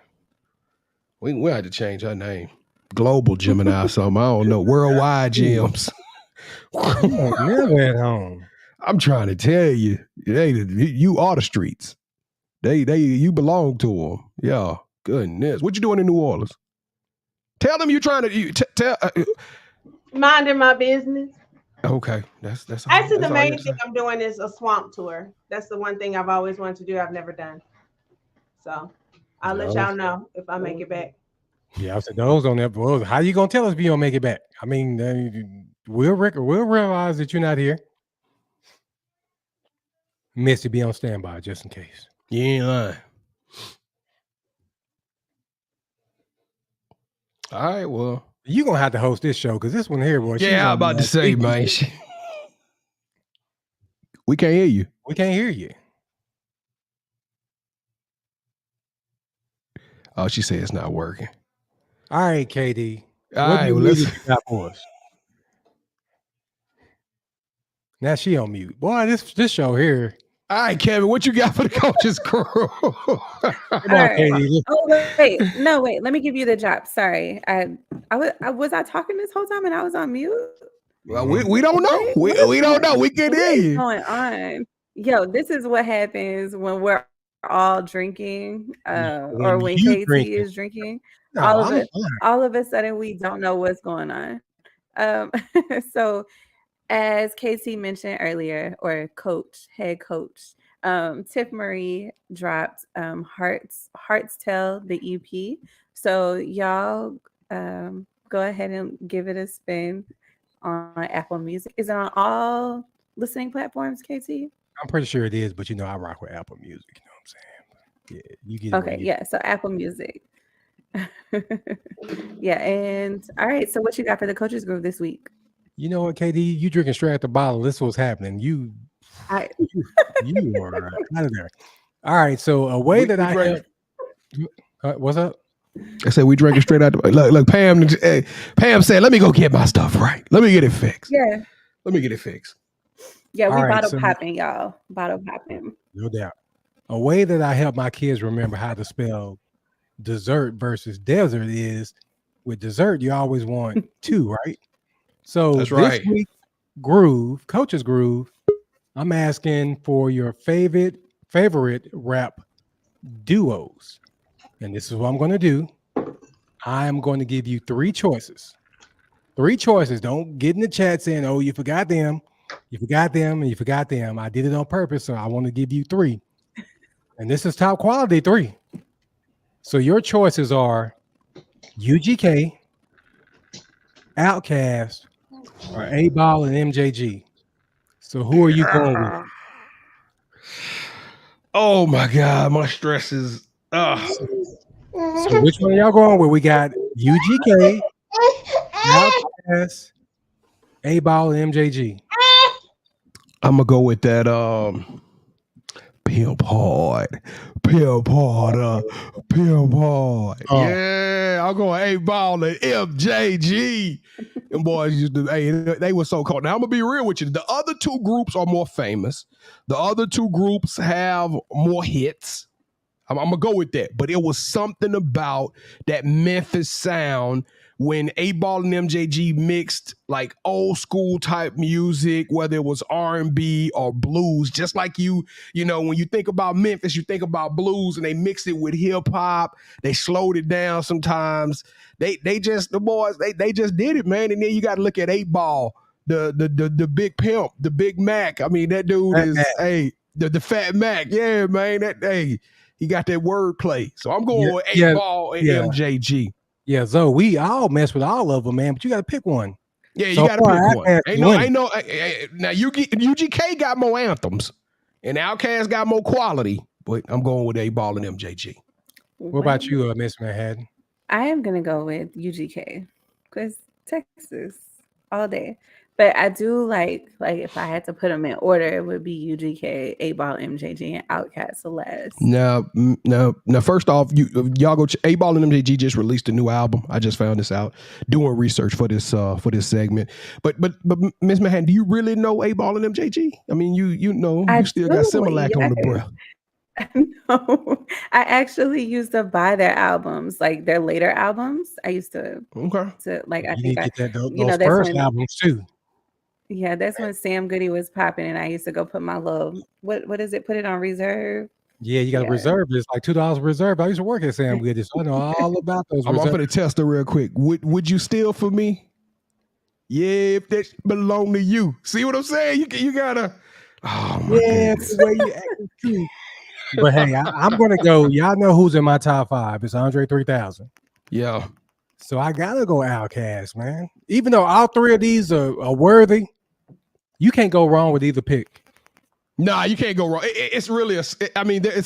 We had to change her name. Global Gemini or something. I don't know. Worldwide gems. Never at home. I'm trying to tell you, you are the streets. You belong to them. Yeah. Goodness. What you doing in New Orleans? Tell them you're trying to tell. Minding my business. Okay, that's actually the main thing I'm doing is a swamp tour. That's the one thing I've always wanted to do. I've never done. So I'll let y'all know if I make it back. Yeah, I said those on there. Well, how you gonna tell us if you don't make it back? I mean, we'll realize that you're not here. Missy, be on standby just in case. You ain't lying. All right, well, you're gonna have to host this show because this one here, boy. Yeah, I'm about to say, man. We can't hear you. We can't hear you. Oh, she said it's not working. All right, KD. All right, well, let's got for us. Now she on mute. Boy, this show here. All right, Kevin, what you got for the coaches crew? Come on, KD. Oh, wait. Let me give you the job. Sorry, I was talking this whole time and I was on mute. Well, we don't know. We don't know. We can hear you. What's going on? Yo, this is what happens when we're all drinking, or when KT is drinking. No, all of a sudden, we don't know what's going on. So, as KT mentioned earlier, or head coach, Tiff Marie dropped Hearts Tell, the EP. So y'all go ahead and give it a spin on Apple Music. Is it on all listening platforms, KT? I'm pretty sure it is, but I rock with Apple Music. You know what I'm saying? Yeah, you get it. Okay, yeah. So Apple Music. Yeah, and all right. So what you got for the coaches group this week? You know what, KD? You drinking straight at the bottle. This was happening. You are out of there. All right. So a way what's up? I said we drinking straight out. Look, Pam said, "Let me go get my stuff right. Let me get it fixed." Yeah. Let me get it fixed. Yeah, we bottle popping, y'all. Bottle popping. No doubt. A way that I help my kids remember how to spell dessert versus desert is with dessert, you always want two, right? So that's right. This week, Coach's Groove, I'm asking for your favorite rap duos. And this is what I'm going to do. I'm going to give you three choices. Don't get in the chat saying, oh, you forgot them. You forgot them and you forgot them. I did it on purpose, so I want to give you three. And this is top quality three. So your choices are UGK, Outkast, or A-Ball and MJG. So who are you going with? Oh my God, my stress is. So which one are y'all going with? We got UGK, Outkast, A-Ball and MJG. I'm gonna go with that. Pimp hard. Yeah, I'm going A-Ball and MJG. And boys used to, they were so cold. Now I'm gonna be real with you. The other two groups are more famous. The other two groups have more hits. I'm gonna go with that. But it was something about that Memphis sound when A-Ball and MJG mixed like old school type music, whether it was R&B or blues, just like when you think about Memphis, you think about blues and they mixed it with hip hop. They slowed it down sometimes. They just did it, man. And then you got to look at 8-Ball, the big pimp, the Big Mac. I mean, that dude the Fat Mac. Yeah, man. He got that wordplay. So I'm going with 8-Ball and MJG. Yeah, so we all mess with all of them, man. But you got to pick one. Yeah, you got to pick one. Ain't no. Now UGK got more anthems, and Outkast got more quality. But I'm going with 8-Ball and MJG. What about you, Ms.Manhattan? I am gonna go with UGK because Texas all day. But I do like if I had to put them in order, it would be UGK, 8Ball, MJG, and Outkast Celeste. Now, first off, y'all go. 8Ball and MJG just released a new album. I just found this out doing research for this segment. But Ms. Manhattan, do you really know 8Ball and MJG? I mean, you know, you still got Similac on the breath. No, I actually used to buy their albums, like their later albums. I used to like. I think those first albums too. Yeah, that's when Sam Goody was popping, and I used to go put my little what is it? Put it on reserve. Yeah, you got to reserve. It's like $2 reserve. I used to work at Sam Goody, so I know all about those. I'm going to test it real quick. Would you steal for me? Yeah, if that belong to you. See what I'm saying? You gotta. Oh my goodness. The way you acting too. But hey, I'm gonna go. Y'all know who's in my top 5. It's Andre 3000. Yeah. So I gotta go Outkast, man. Even though all 3 of these are worthy, you can't go wrong with either pick. Nah, you can't go wrong. It's really it's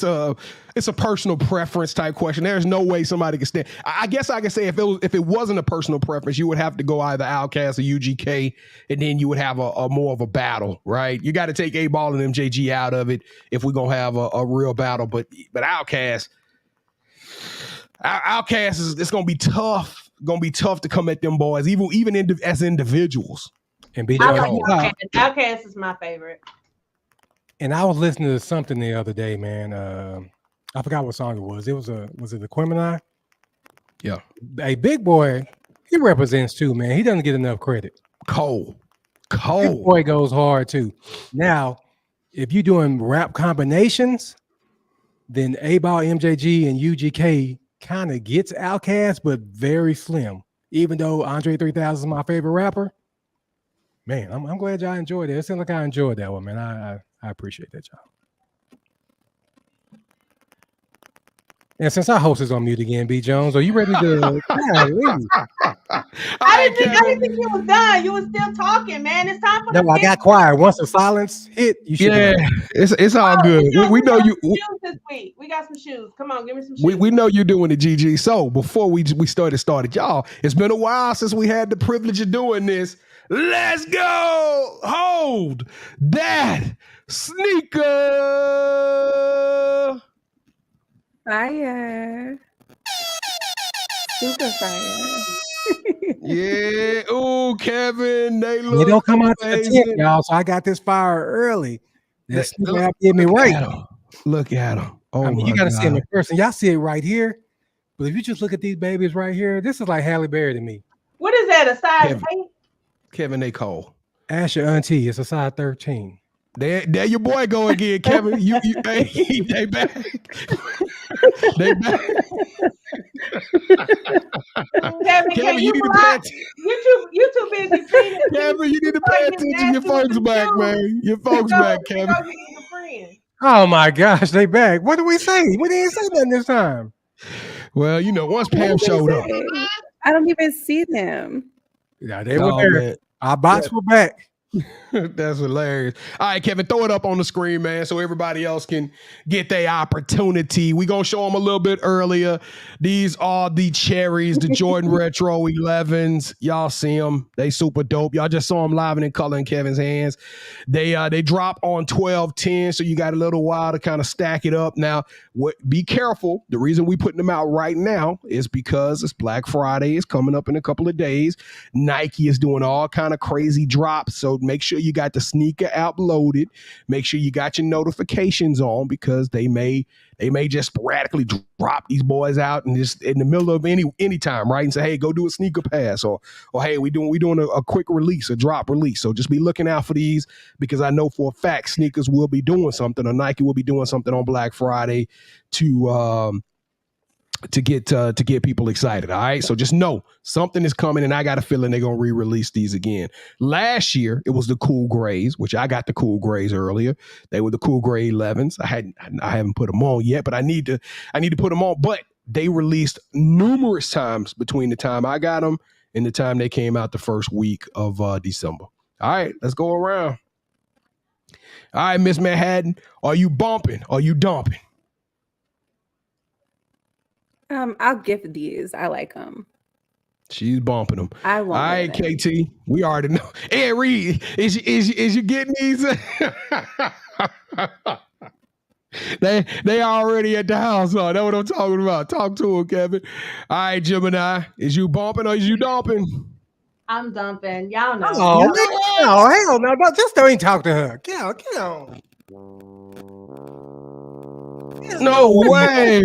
a personal preference type question. There's no way somebody can stand. I guess I could say if it wasn't a personal preference, you would have to go either Outkast or UGK, and then you would have a more of a battle, right? You got to take 8Ball and MJG out of it if we're gonna have a real battle. But Outkast is it's gonna be tough. Gonna be tough to come at them boys, even as individuals. And Outkast is my favorite. And I was listening to something the other day, man. I forgot what song it was. Was it the Gemini? Yeah. A Big Boy, he represents too, man. He doesn't get enough credit. Cold. Big Boy goes hard too. Now, if you're doing rap combinations, then 8Ball, MJG, and UGK kind of gets Outkast, but very slim. Even though Andre 3000 is my favorite rapper, man, I'm glad y'all enjoyed it. It seems like I enjoyed that one, man. I appreciate that, y'all. And since our host is on mute again, B. Jones, are you ready to? I didn't think you was done. You was still talking, man. It's time for. No, I got quiet. Once the silence hit, you should. Yeah, it's all good. We know you. Shoes this week. We got some shoes. Come on, give me some shoes. We know you're doing it, GG. So before we started, y'all, it's been a while since we had the privilege of doing this. Let's go. Hold that sneaker. Fire. Super fire. Yeah. Oh, Kevin. They don't come out to the tent, y'all. So I got this fire early. That sneaker get me right. Look at them. Oh, you got to see them in person. Y'all see it right here. But if you just look at these babies right here, this is like Halle Berry to me. What is that? A size 8? Kevin, they call. Ask your auntie. It's a size 13. There your boy go again, Kevin. They back. They back. Kevin, you need to pay attention. You too busy treating. Kevin, you need to pay attention. Your folks back, man. Your folks back, Kevin. Oh my gosh, they back. What did we say? We didn't say that this time. Well, once Pam showed up. I don't even see them. Yeah, they were there. Man. Our bots were back. That's hilarious. All right, Kevin, throw it up on the screen, man, so everybody else can get their opportunity. We're going to show them a little bit earlier. These are the cherries, the Jordan Retro 11s. Y'all see them. They super dope. Y'all just saw them live and in color in Kevin's hands. They drop on 12/10, so you got a little while to kind of stack it up. Now, be careful. The reason we putting them out right now is because it's Black Friday. It's coming up in a couple of days. Nike is doing all kind of crazy drops, so make sure you got the sneaker app loaded. Make sure you got your notifications on, because they may just sporadically drop these boys out and just in the middle of any time, right? And say, hey, go do a sneaker pass, or hey, we doing a quick release, a drop release. So just be looking out for these, because I know for a fact sneakers will be doing something, or Nike will be doing something on Black Friday to get people excited. All right. So just know something is coming, and I got a feeling they're going to re-release these again. Last year, it was the Cool Grays, which I got the Cool Grays earlier. They were the Cool Gray 11s. I haven't put them on yet, but I need to put them on. But they released numerous times between the time I got them and the time they came out the first week of December. All right, let's go around. All right, Ms.Manhattan, are you bumping? Are you dumping? I'll gift these. I like them. She's bumping them. I won't. All right, KT. We already know. Ed Reede, is you getting these? They already at the house, huh? That's what I'm talking about. Talk to him, Kevin. All right, Gemini. Is you bumping or is you dumping? I'm dumping. Y'all know. Oh, hell no. Just don't even talk to her. Get on. No way.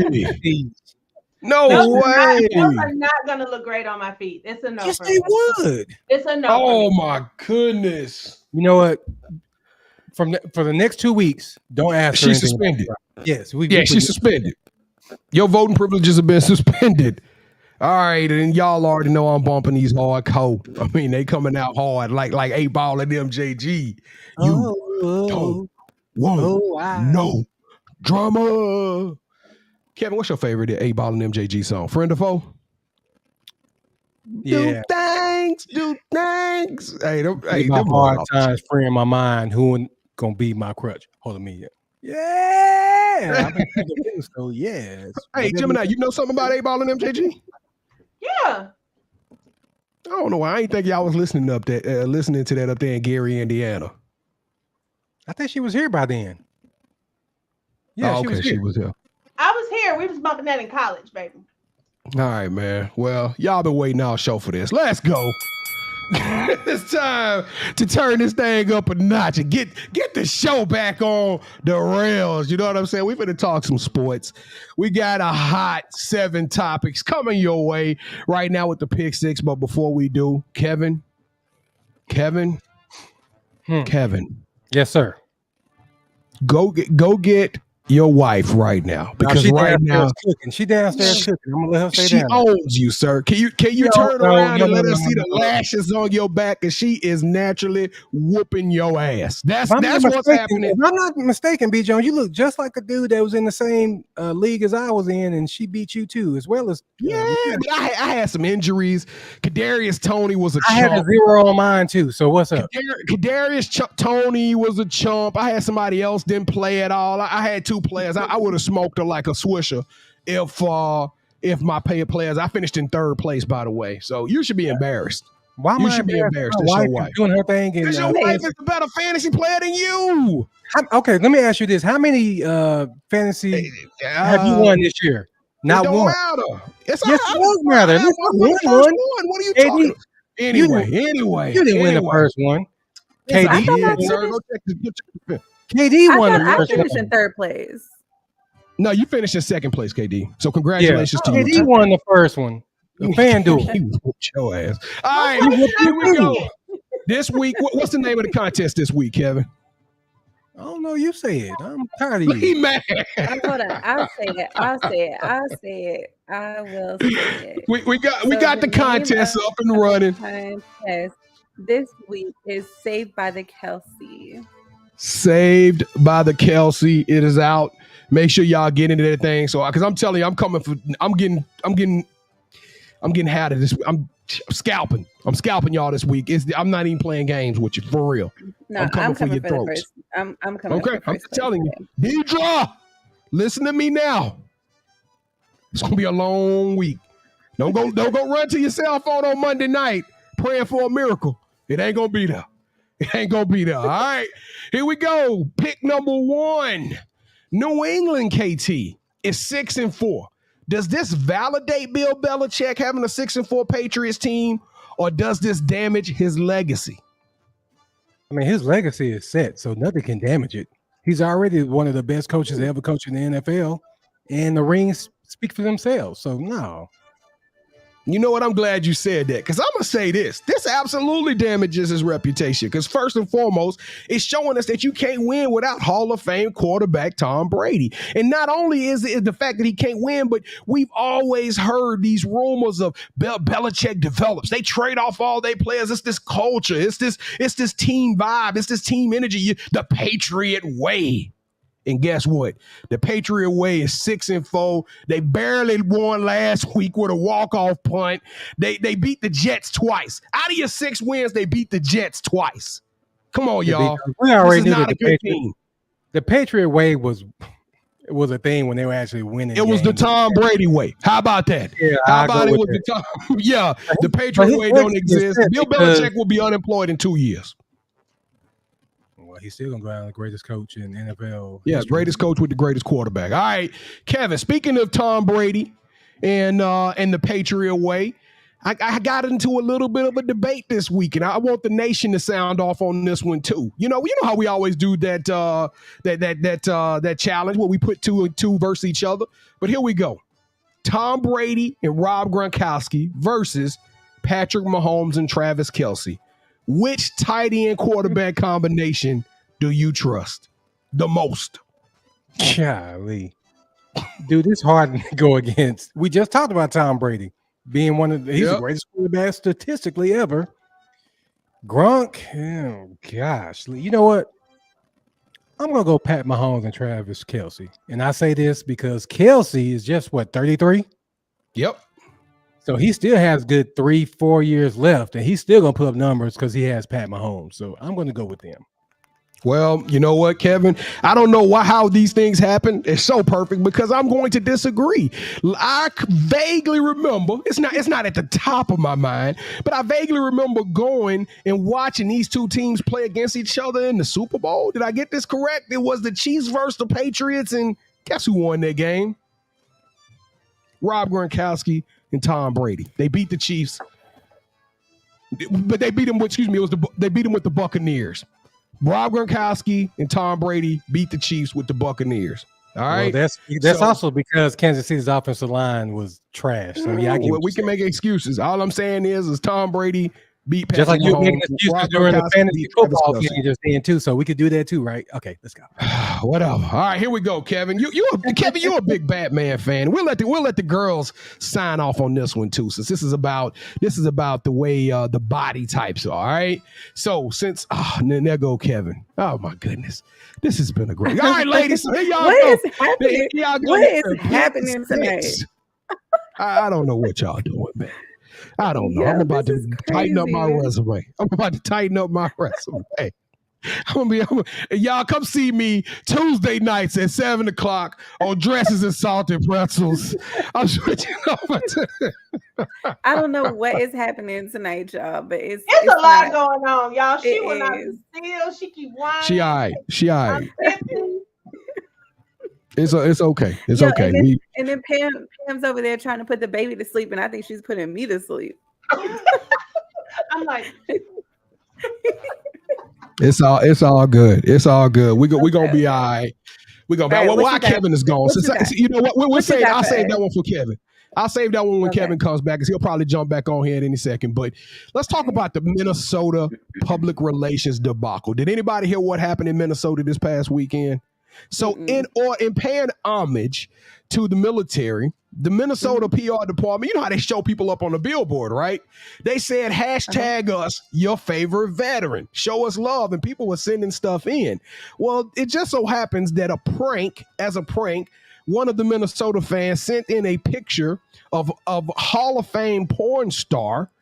No way. Those are not going to look great on my feet. It's a no. Yes, they would. It's a no. Oh, my goodness. You know what? For the next 2 weeks, don't ask her. She's suspended. Yes. She's suspended. Your voting privileges have been suspended. All right, and y'all already know I'm bumping these hardcore. I mean, they coming out hard like 8-Ball and MJG. You don't know drama. Kevin, what's your favorite 8-Ball and MJG song? Friend or foe? Yeah. Do thanks. Hey, them hard times free in my mind. Who ain't gonna be my crutch? Hold on, me. Yeah. So yes. Hey, Gemini, you know something about 8-Ball and MJG? Yeah. I don't know why. I ain't think y'all was listening to that up there in Gary, Indiana. I think she was here by then. Yeah, she was here. I was here. We was bumping that in college, baby. All right, man. Well, y'all been waiting all show for this. Let's go. It's time to turn this thing up a notch and get the show back on the rails. You know what I'm saying? We're going to talk some sports. We got a hot 7 topics coming your way right now with the Pick Six. But before we do, Kevin. Yes, sir. Go get your wife right now, because right now she downstairs cooking. I'm gonna let her stay down. She owns you, sir. Can you turn around and let her see the lashes on your back? And she is naturally whooping your ass. That's what's happening. If I'm not mistaken, B. Jones, you look just like a dude that was in the same league as I was in, and she beat you too, as well as but I had some injuries. Kadarius Toney was a chump. I had a 0 on mine too. So what's up? Kadarius Toney was a chump. I had somebody else didn't play at all. I had 2 players. I would have smoked her like a swisher if my players. I finished in 3rd place, by the way. So you should be embarrassed. Why am I should be embarrassed? It's your wife doing her thing. Because your wife is a better fantasy player than you. Okay, let me ask you this: how many fantasy have you won this year? Not it one. Matter. Yes, it does matter. This is one. What are you talking about? Anyway, you didn't win the first one. KD, sir, go check the KD won the first one. I finished in 3rd place. No, you finished in 2nd place, KD. So congratulations to you. KD won the first one. The FanDuel. He whooped your ass. All right, here we go. This week, what's the name of the contest this week, Kevin? I don't know. You say it. I'm tired of you. He mad. Hold on. I'll say it. I will say it. We got the contest up and running. Contest this week is Saved by the Kelsey. Saved by the Kelsey. It is out. Make sure y'all get into that thing. So, because I'm telling you, I'm getting had of this. I'm scalping y'all this week. I'm not even playing games with you for real. No, I'm coming for your throats. I'm coming. Okay, I'm telling you, Deidre, listen to me now. It's gonna be a long week. Don't go run to your cell phone on Monday night praying for a miracle. It ain't gonna be there. All right, here we go. Pick number 1. New England KT is 6-4. Does this validate Bill Belichick having a 6-4 Patriots team, or does this damage his legacy? I mean, his legacy is set, so nothing can damage it. He's already one of the best coaches to ever coach in the NFL, and the rings speak for themselves. So no. You know what? I'm glad you said that, because I'm going to say this. This absolutely damages his reputation, because first and foremost, it's showing us that you can't win without Hall of Fame quarterback Tom Brady. And not only is it the fact that he can't win, but we've always heard these rumors of Belichick develops. They trade off all their players. It's this culture. It's this team vibe. It's this team energy. The Patriot way. And guess what? The Patriot way is 6-4. They barely won last week with a walk-off punt. They beat the Jets twice. Out of your 6 wins, they beat the Jets twice. Come on, y'all. We already knew that the Patriot way was was a thing when they were actually winning. It was the Tom Brady way. How about that? Yeah, How about it was the Tom? Yeah, the Patriot way don't exist. Bill Belichick will be unemployed in 2 years. Well, he's still gonna go down the greatest coach in NFL. Yeah, history. greatest coach with the greatest quarterback. All right, Kevin. Speaking of Tom Brady and the Patriot way, I got into a little bit of a debate this week, and I want the nation to sound off on this one too. You know how we always do that challenge where we put 2 and 2 versus each other. But here we go: Tom Brady and Rob Gronkowski versus Patrick Mahomes and Travis Kelce. Which tight end quarterback combination do you trust the most? Golly. Dude, it's hard to go against. We just talked about Tom Brady being he's the greatest quarterback statistically ever. Gronk, oh gosh. You know what? I'm going to go Pat Mahomes and Travis Kelce. And I say this because Kelce is just, 33? Yep. So he still has good 3-4 years left, and he's still going to put up numbers because he has Pat Mahomes. So I'm going to go with them. Well, you know what, Kevin? I don't know how these things happen. It's so perfect because I'm going to disagree. I vaguely remember, it's not at the top of my mind, but I vaguely remember going and watching these two teams play against each other in the Super Bowl. Did I get this correct? It was the Chiefs versus the Patriots, and guess who won that game? Rob Gronkowski and Tom Brady. They beat the Chiefs, but they beat them with, they beat them with the Buccaneers. Rob Gronkowski and Tom Brady beat the Chiefs with the Buccaneers. All right. Well, that's also because Kansas City's offensive line was trash. So yeah, we can make excuses. All I'm saying is Tom Brady beat Patrick just like you Mahomes, making excuses during the fantasy football game just then too. So we could do that too, right? Okay, let's go. Whatever. All right, here we go, Kevin. Kevin, you're a big Batman fan. We'll let the girls sign off on this one too, since this is about the way the body types are. All right. So since there go Kevin. Oh my goodness, this has been a great. All right, ladies. Here y'all what go. Is happening? What is happening tonight? I don't know what y'all doing, man. I don't know. I'm about to tighten up my resume. Y'all come see me Tuesday nights at 7:00 on Dresses and Salted Pretzels. I'm switching over to. I don't know what is happening tonight, y'all, but it's a lot going on, y'all. She will not be still. She keep whining. She all right. It's okay. It's okay. And then Pam's over there trying to put the baby to sleep, and I think she's putting me to sleep. I'm like, it's all good. It's all good. We gonna be all right. We gonna be all right. Well, while Kevin is gone, you know what? I'll save that one for Kevin. I'll save that one when Kevin comes back, because he'll probably jump back on here in any second. But let's talk about the Minnesota public relations debacle. Did anybody hear what happened in Minnesota this past weekend? So in paying homage to the military, the Minnesota PR department, you know how they show people up on the billboard, right? They said, hashtag us your favorite veteran. Show us love. And people were sending stuff in. Well, it just so happens that as a prank, one of the Minnesota fans sent in a picture of Hall of Fame porn star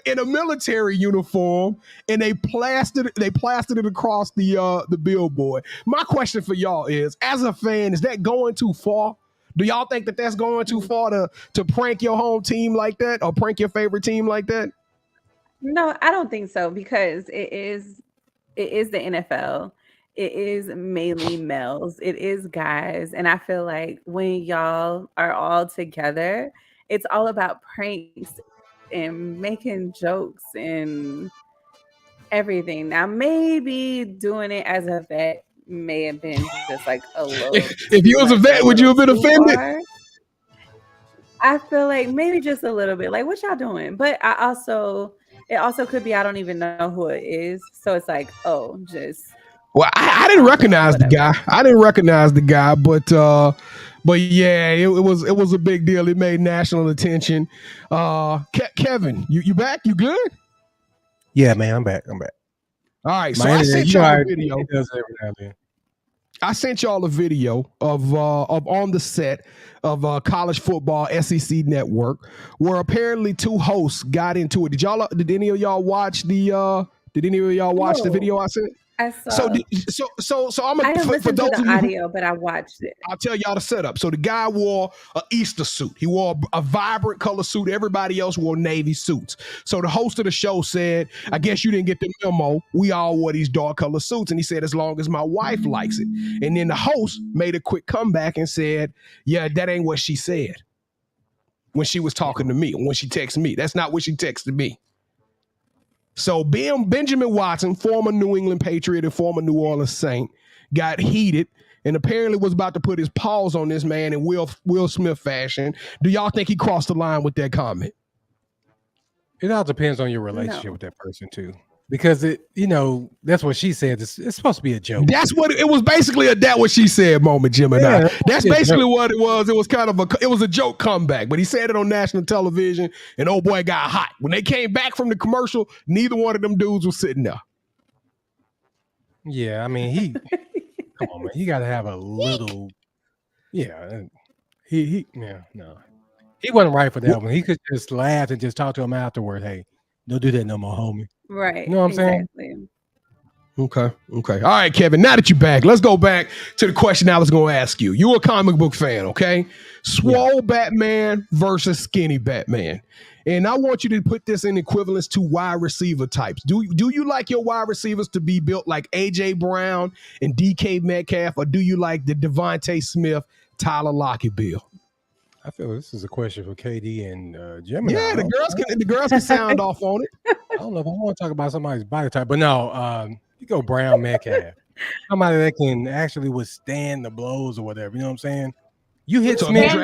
in a military uniform, and they plastered it across the billboard. My question for y'all is, as a fan, is that going too far? Do y'all think that that's going too far to prank your home team like that, or prank your favorite team like that? No, I don't think so, because it is the NFL. It is mainly males. It is guys, and I feel like when y'all are all together, it's all about pranks and making jokes and everything. Now, maybe doing it as a vet may have been just like a little. If you was a vet, would you have been offended? Far. I feel like maybe just a little bit. Like, what y'all doing? But it also could be I don't even know who it is. So it's like, just. Well, I didn't recognize the guy. But yeah, it was a big deal. It made national attention. Kevin, you back? You good? Yeah, man, I'm back. All right, so I sent y'all a video. I sent y'all a video of on the set of college football SEC Network, where apparently two hosts got into it. Did any of y'all watch the video I sent? I saw. So I'm I didn't listen to the audio, but I watched it. I'll tell y'all the setup. So the guy wore an Easter suit. He wore a vibrant color suit. Everybody else wore navy suits. So the host of the show said, I guess you didn't get the memo. We all wore these dark color suits. And he said, as long as my wife likes it. And then the host made a quick comeback and said, yeah, that ain't what she said when she was talking to me, when she texted me. That's not what she texted me. So Benjamin Watson, former New England Patriot and former New Orleans Saint, got heated and apparently was about to put his paws on this man in Will Smith fashion. Do y'all think he crossed the line with that comment? It all depends on your relationship with that person too. Because that's what she said. It's supposed to be a joke. That's what it was. Basically that what she said moment, Gemini. Yeah, that's basically what it was. It was kind of it was a joke comeback, but he said it on national television, and oh boy, got hot when they came back from the commercial. Neither one of them dudes was sitting there. Yeah, I mean come on, man. You got to have a little. Yeah, he wasn't right for that one. He could just laugh and just talk to him afterward. Hey, don't do that no more, homie. Right. You know what I'm saying? Okay. All right, Kevin, now that you're back, let's go back to the question I was going to ask you. You're a comic book fan, okay? Swole Batman versus skinny Batman. And I want you to put this in equivalence to wide receiver types. Do you like your wide receivers to be built like A.J. Brown and DK Metcalf, or do you like the Devontae Smith, Tyler Lockett bill? I feel this is a question for KD and Gemini. Yeah, the girls can sound off on it. I don't know if I want to talk about somebody's body type, but no, you go Brown Metcalf. Somebody that can actually withstand the blows or whatever. You know what I'm saying? You hit Smith.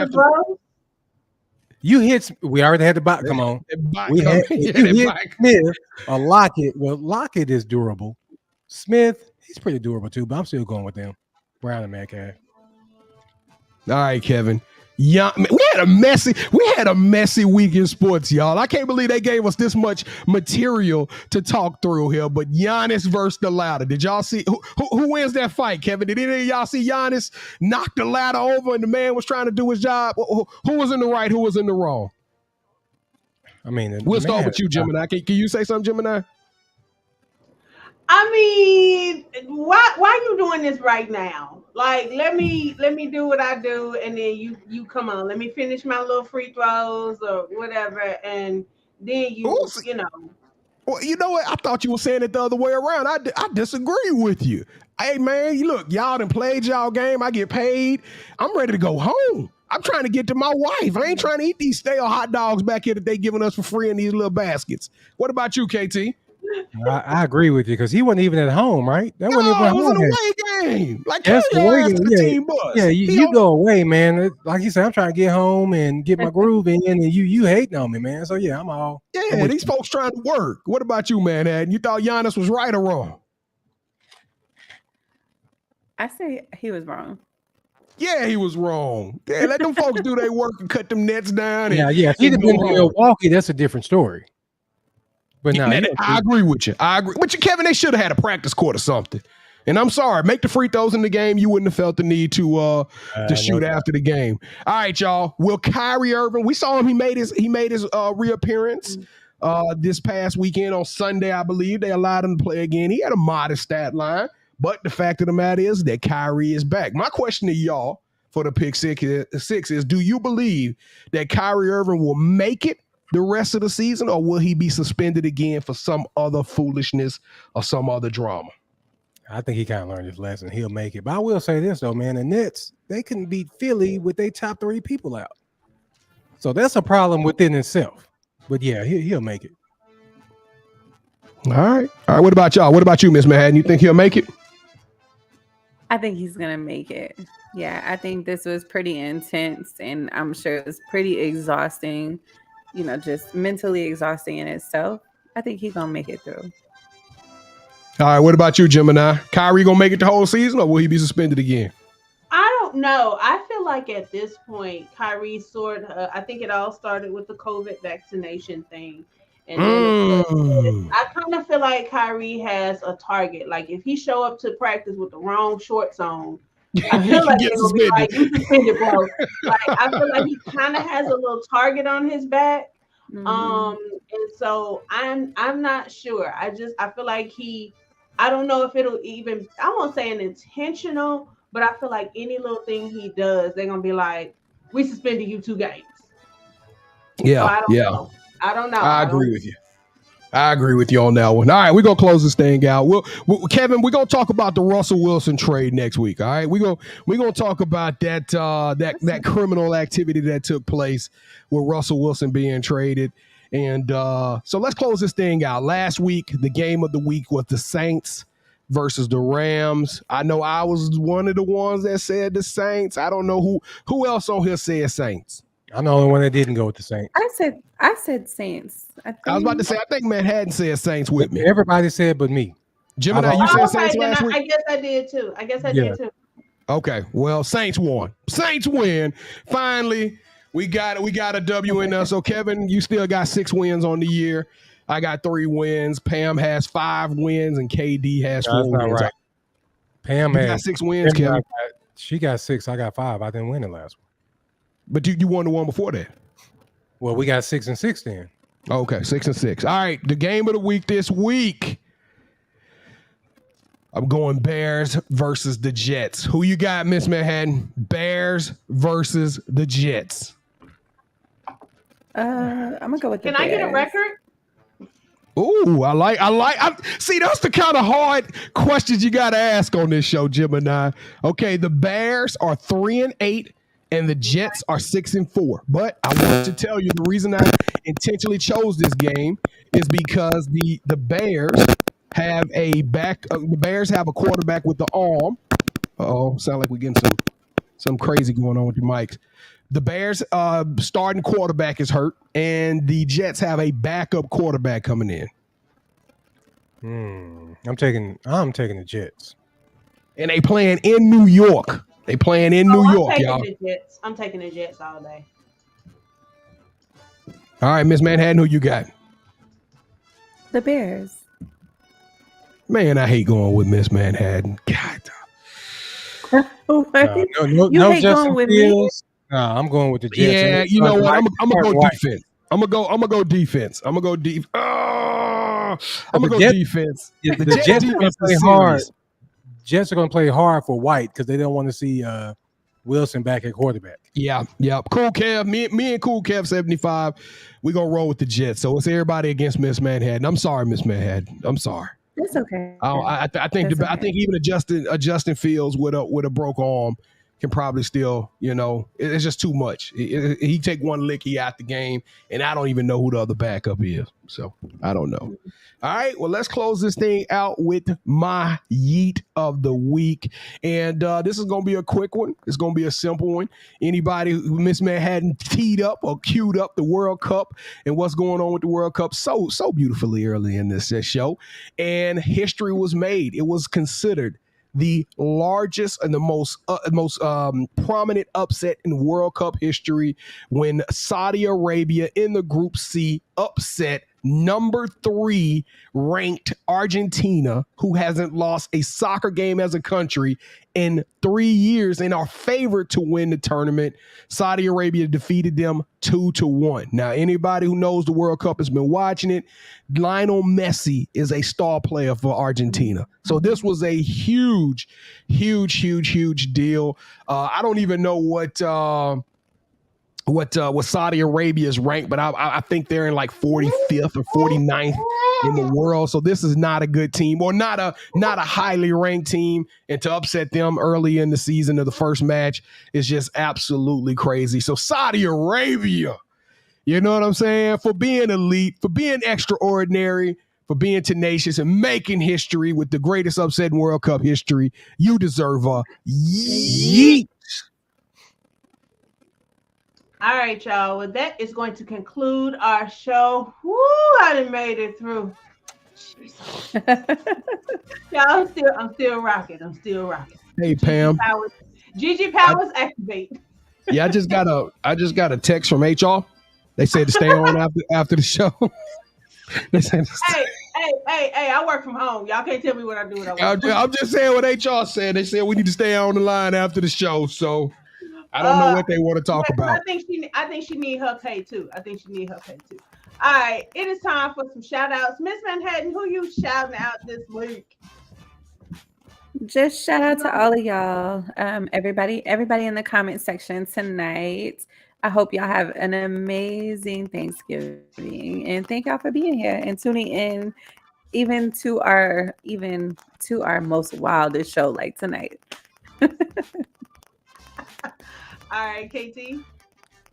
We already had the bot. Come on. You hit Smith or Lockett. Well, Lockett is durable. Smith, he's pretty durable too, but I'm still going with them. Brown and Metcalf. All right, Kevin. Yeah, we had a messy week in sports, y'all. I can't believe they gave us this much material to talk through here. But Giannis versus the ladder. Did y'all see who wins that fight, Kevin? Did any of y'all see Giannis knock the ladder over and the man was trying to do his job? Who was in the right? Who was in the wrong? I mean, we'll start with you, Gemini. Can you say something, Gemini? I mean, why you doing this right now? Like, let me do what I do, and then you come on. Let me finish my little free throws or whatever, and then you know. Well, you know what? I thought you were saying it the other way around. I disagree with you. Hey, man, look, y'all done played y'all game. I get paid. I'm ready to go home. I'm trying to get to my wife. I ain't trying to eat these stale hot dogs back here that they giving us for free in these little baskets. What about you, KT? I agree with you because he wasn't even at home, right? That wasn't even it was an away game. Like, that's the away game. Yeah, you go away, man. Like you said, I'm trying to get home and get my groove in, and you hating on me, man. So yeah, I'm these folks trying to work. What about you, Manhattan? You thought Giannis was right or wrong? I say he was wrong. Yeah, he was wrong. Yeah, let them folks do their work and cut them nets down. Yeah. If he'd have been in Milwaukee, that's a different story. But no, I agree with you. But Kevin, they should have had a practice court or something. And I'm sorry, make the free throws in the game. You wouldn't have felt the need to shoot after the game. All right, y'all. Will Kyrie Irving? We saw him. He made his reappearance this past weekend on Sunday, I believe. They allowed him to play again. He had a modest stat line, but the fact of the matter is that Kyrie is back. My question to y'all for the pick six is: do you believe that Kyrie Irving will make it the rest of the season, or will he be suspended again for some other foolishness or some other drama? I think he kind of learned his lesson. He'll make it. But I will say this, though, man. The Nets, they couldn't beat Philly with their top 3 people out. So that's a problem within itself. But, yeah, he'll make it. All right. What about y'all? What about you, Ms.Manhattan? You think he'll make it? I think he's going to make it. Yeah, I think this was pretty intense, and I'm sure it was pretty exhausting. You know, just mentally exhausting in itself. I think he's gonna make it through. All right, what about you, Gemini? Kyrie gonna make it the whole season, or will he be suspended again? I don't know. I feel like at this point, Kyrie I think it all started with the COVID vaccination thing. And then I kind of feel like Kyrie has a target. Like if he show up to practice with the wrong shorts on, I feel like it'll be like, you suspended, bro. Like I feel like he kind of has a little target on his back. And so I'm not sure. I feel like I don't know if it'll even, I won't say an intentional, but I feel like any little thing he does, they're gonna be like, we suspended you 2 games. Yeah, so I don't know. I don't know. I agree with you. I agree with you on that one. All right, we're gonna close this thing out. Kevin, we're gonna talk about the Russell Wilson trade next week. All right, we're gonna talk about that criminal activity that took place with Russell Wilson being traded. And so let's close this thing out. Last week, the game of the week was the Saints versus the Rams. I know I was one of the ones that said the Saints. I don't know who else on here said Saints. I'm the only one that didn't go with the Saints. I said Saints. I was about to say, I think Manhattan said Saints with me. Everybody said but me. Gemini, you said Saints last week? I guess I did too. Did too. Okay, well, Saints won. Saints win. Finally, we got a W in us. So, Kevin, you still got 6 wins on the year. I got 3 wins. Pam has 5 wins, and KD has 4 wins. Right. Pam got 6 wins, Kevin. She got 6. I got 5. I didn't win the last one. But you won the one before that. Well, we got 6 and 6 then. Okay, 6 and 6. All right, the game of the week this week. I'm going Bears versus the Jets. Who you got, Ms.Manhattan? Bears versus the Jets. I'm gonna go with the Bears. Can I get a record? Ooh, see, that's the kind of hard questions you got to ask on this show, Gemini. Okay, the Bears are 3-8. And the Jets are 6-4. But I want to tell you the reason I intentionally chose this game is because the Bears have a quarterback with the arm. Sound like we're getting some crazy going on with your mics. The Bears starting quarterback is hurt, and the Jets have a backup quarterback coming in. I'm taking the Jets. And they playing in New York. They playing in New York, y'all. I'm taking the Jets all day. All right, Ms.Manhattan, who you got? The Bears. Man, I hate going with Ms.Manhattan. God. You hate Justin going with Fields. Me? No, I'm going with the Jets. Yeah, you know what? I'm gonna go defense. I'm gonna go defense. I'm gonna go defense. The Jets are gonna play hard. Jets are going to play hard for White because they don't want to see Wilson back at quarterback. Yeah. Cool Kev, me and Cool Kev 75, we're going to roll with the Jets. So it's everybody against Ms.Manhattan. I'm sorry, Ms.Manhattan. I'm sorry. It's okay. I think even Justin Fields with a broke arm can probably still, it's just too much. He take one lick, he out the game, and I don't even know who the other backup is. So I don't know. All right, well, let's close this thing out with my yeet of the week. And this is going to be a quick one. It's going to be a simple one. Anybody who Ms.Manhattan teed up or queued up the World Cup and what's going on with the World Cup so beautifully early in this show. And history was made. It was considered the largest and the most prominent upset in World Cup history when Saudi Arabia in the Group C upset number 3 ranked Argentina, who hasn't lost a soccer game as a country in 3 years and are favored to win the tournament. Saudi Arabia defeated them 2-1. Now, anybody who knows the World Cup has been watching it. Lionel Messi is a star player for Argentina. So this was a huge deal. I don't even know what Saudi Arabia is ranked, but I think they're in like 45th or 49th in the world. So this is not a good team, or not a highly ranked team, and to upset them early in the season of the first match is just absolutely crazy. So Saudi Arabia, you know what I'm saying, for being elite, for being extraordinary, for being tenacious and making history with the greatest upset in World Cup history, you deserve a yeet. All right, y'all. Well, that is going to conclude our show. Woo! I done made it through. Y'all, I'm still rocking. Hey, Pam. GG Powers activate. Yeah, I just got a text from HR. They said to stay on after the show. They said Hey, I work from home. Y'all can't tell me what I do. I'm just saying what HR said. They said we need to stay on the line after the show. So I don't know what they want to talk about. I think she need her pay too. All right, it is time for some shout outs. Ms.Manhattan, who you shouting out this week? Just shout out to all of y'all, everybody in the comment section tonight. I hope y'all have an amazing Thanksgiving, and thank y'all for being here and tuning in, even to our most wildest show like tonight. All right, KT.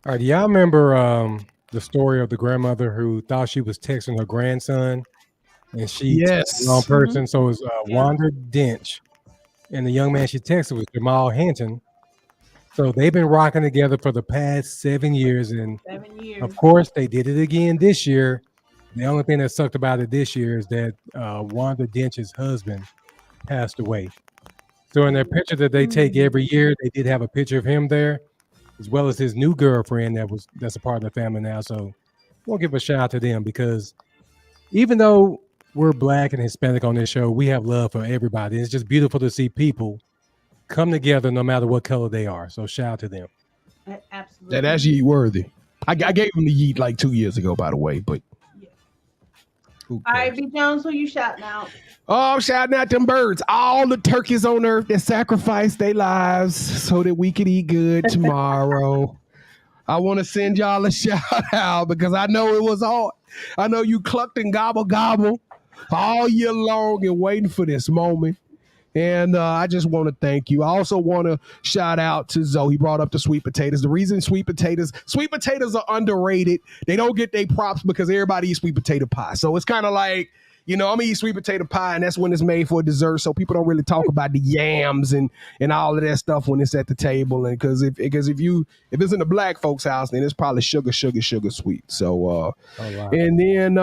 All right, do y'all remember the story of the grandmother who thought she was texting her grandson, and she texted the wrong person? So it was Wanda Dench, and the young man she texted was Jamal Hinton. So they've been rocking together for the past 7 years, and of course they did it again this year. The only thing that sucked about it this year is that Wanda Dench's husband passed away. So in their picture that they take every year, they did have a picture of him there, as well as his new girlfriend that's a part of the family now. So we'll give a shout out to them, because even though we're Black and Hispanic on this show, we have love for everybody. It's just beautiful to see people come together no matter what color they are. So shout out to them. Absolutely. That's yeet worthy. I gave him the yeet like 2 years ago, by the way, but all right, B. Jones, who you shouting out? Oh, I'm shouting out them birds, all the turkeys on earth that sacrificed their lives so that we could eat good tomorrow. I want to send y'all a shout out, because I know it was hard. I know you clucked and gobble all year long and waiting for this moment. And I just want to thank you. I also want to shout out to Zoe. He brought up the sweet potatoes. The reason sweet potatoes are underrated. They don't get their props because everybody eats sweet potato pie. So it's kind of like, I'm going to eat sweet potato pie, and that's when it's made for dessert. So people don't really talk about the yams and all of that stuff when it's at the table. And because if it's in the Black folks' house, then it's probably sugar sweet. So and then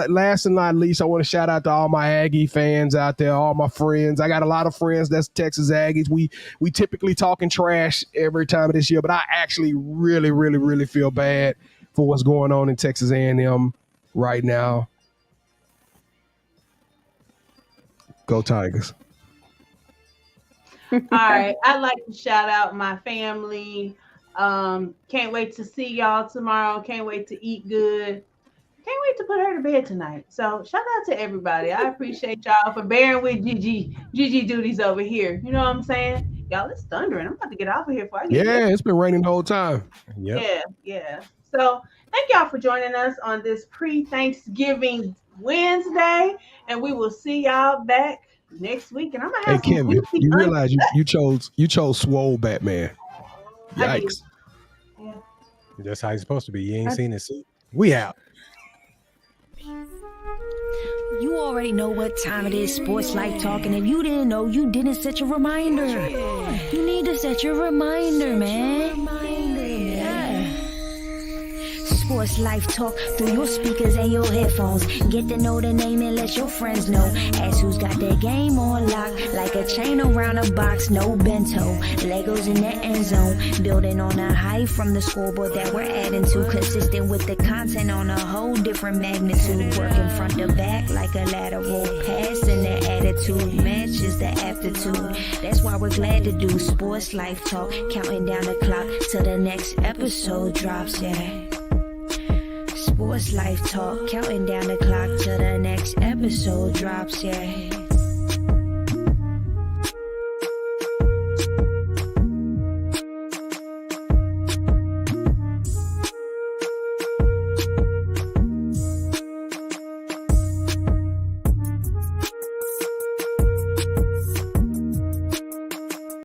last and not least, I want to shout out to all my Aggie fans out there, all my friends. I got a lot of friends that's Texas Aggies. We typically talking trash every time of this year, but I actually really, really, really feel bad for what's going on in Texas A&M right now. Go Tigers. All right. I'd like to shout out my family. Can't wait to see y'all tomorrow. Can't wait to eat good. Can't wait to put her to bed tonight. So shout out to everybody. I appreciate y'all for bearing with Gigi duties over here. You know what I'm saying? Y'all, it's thundering. I'm about to get off of here before I get here. It's been raining the whole time. Yep. Yeah. So thank y'all for joining us on this pre-Thanksgiving Wednesday, and we will see y'all back next week. And I'm gonna have Kevin, you realize you chose Swole Batman. Yikes. Yeah. That's how he's supposed to be. You ain't seen this. We out. You already know what time it is, Sports Life Talk, and if you didn't know, you didn't set your reminder. You need to set your reminder, man. Sports Life Talk through your speakers and your headphones. Get to know the name and let your friends know. Ask who's got their game on lock, like a chain around a box, no bento. Legos in the end zone, building on a height from the scoreboard that we're adding to. Consistent with the content on a whole different magnitude. Working front to back like a lateral pass, and the attitude matches the aptitude. That's why we're glad to do Sports Life Talk, counting down the clock till the next episode drops, yeah. Sports Life Talk, counting down the clock till the next episode drops, yeah.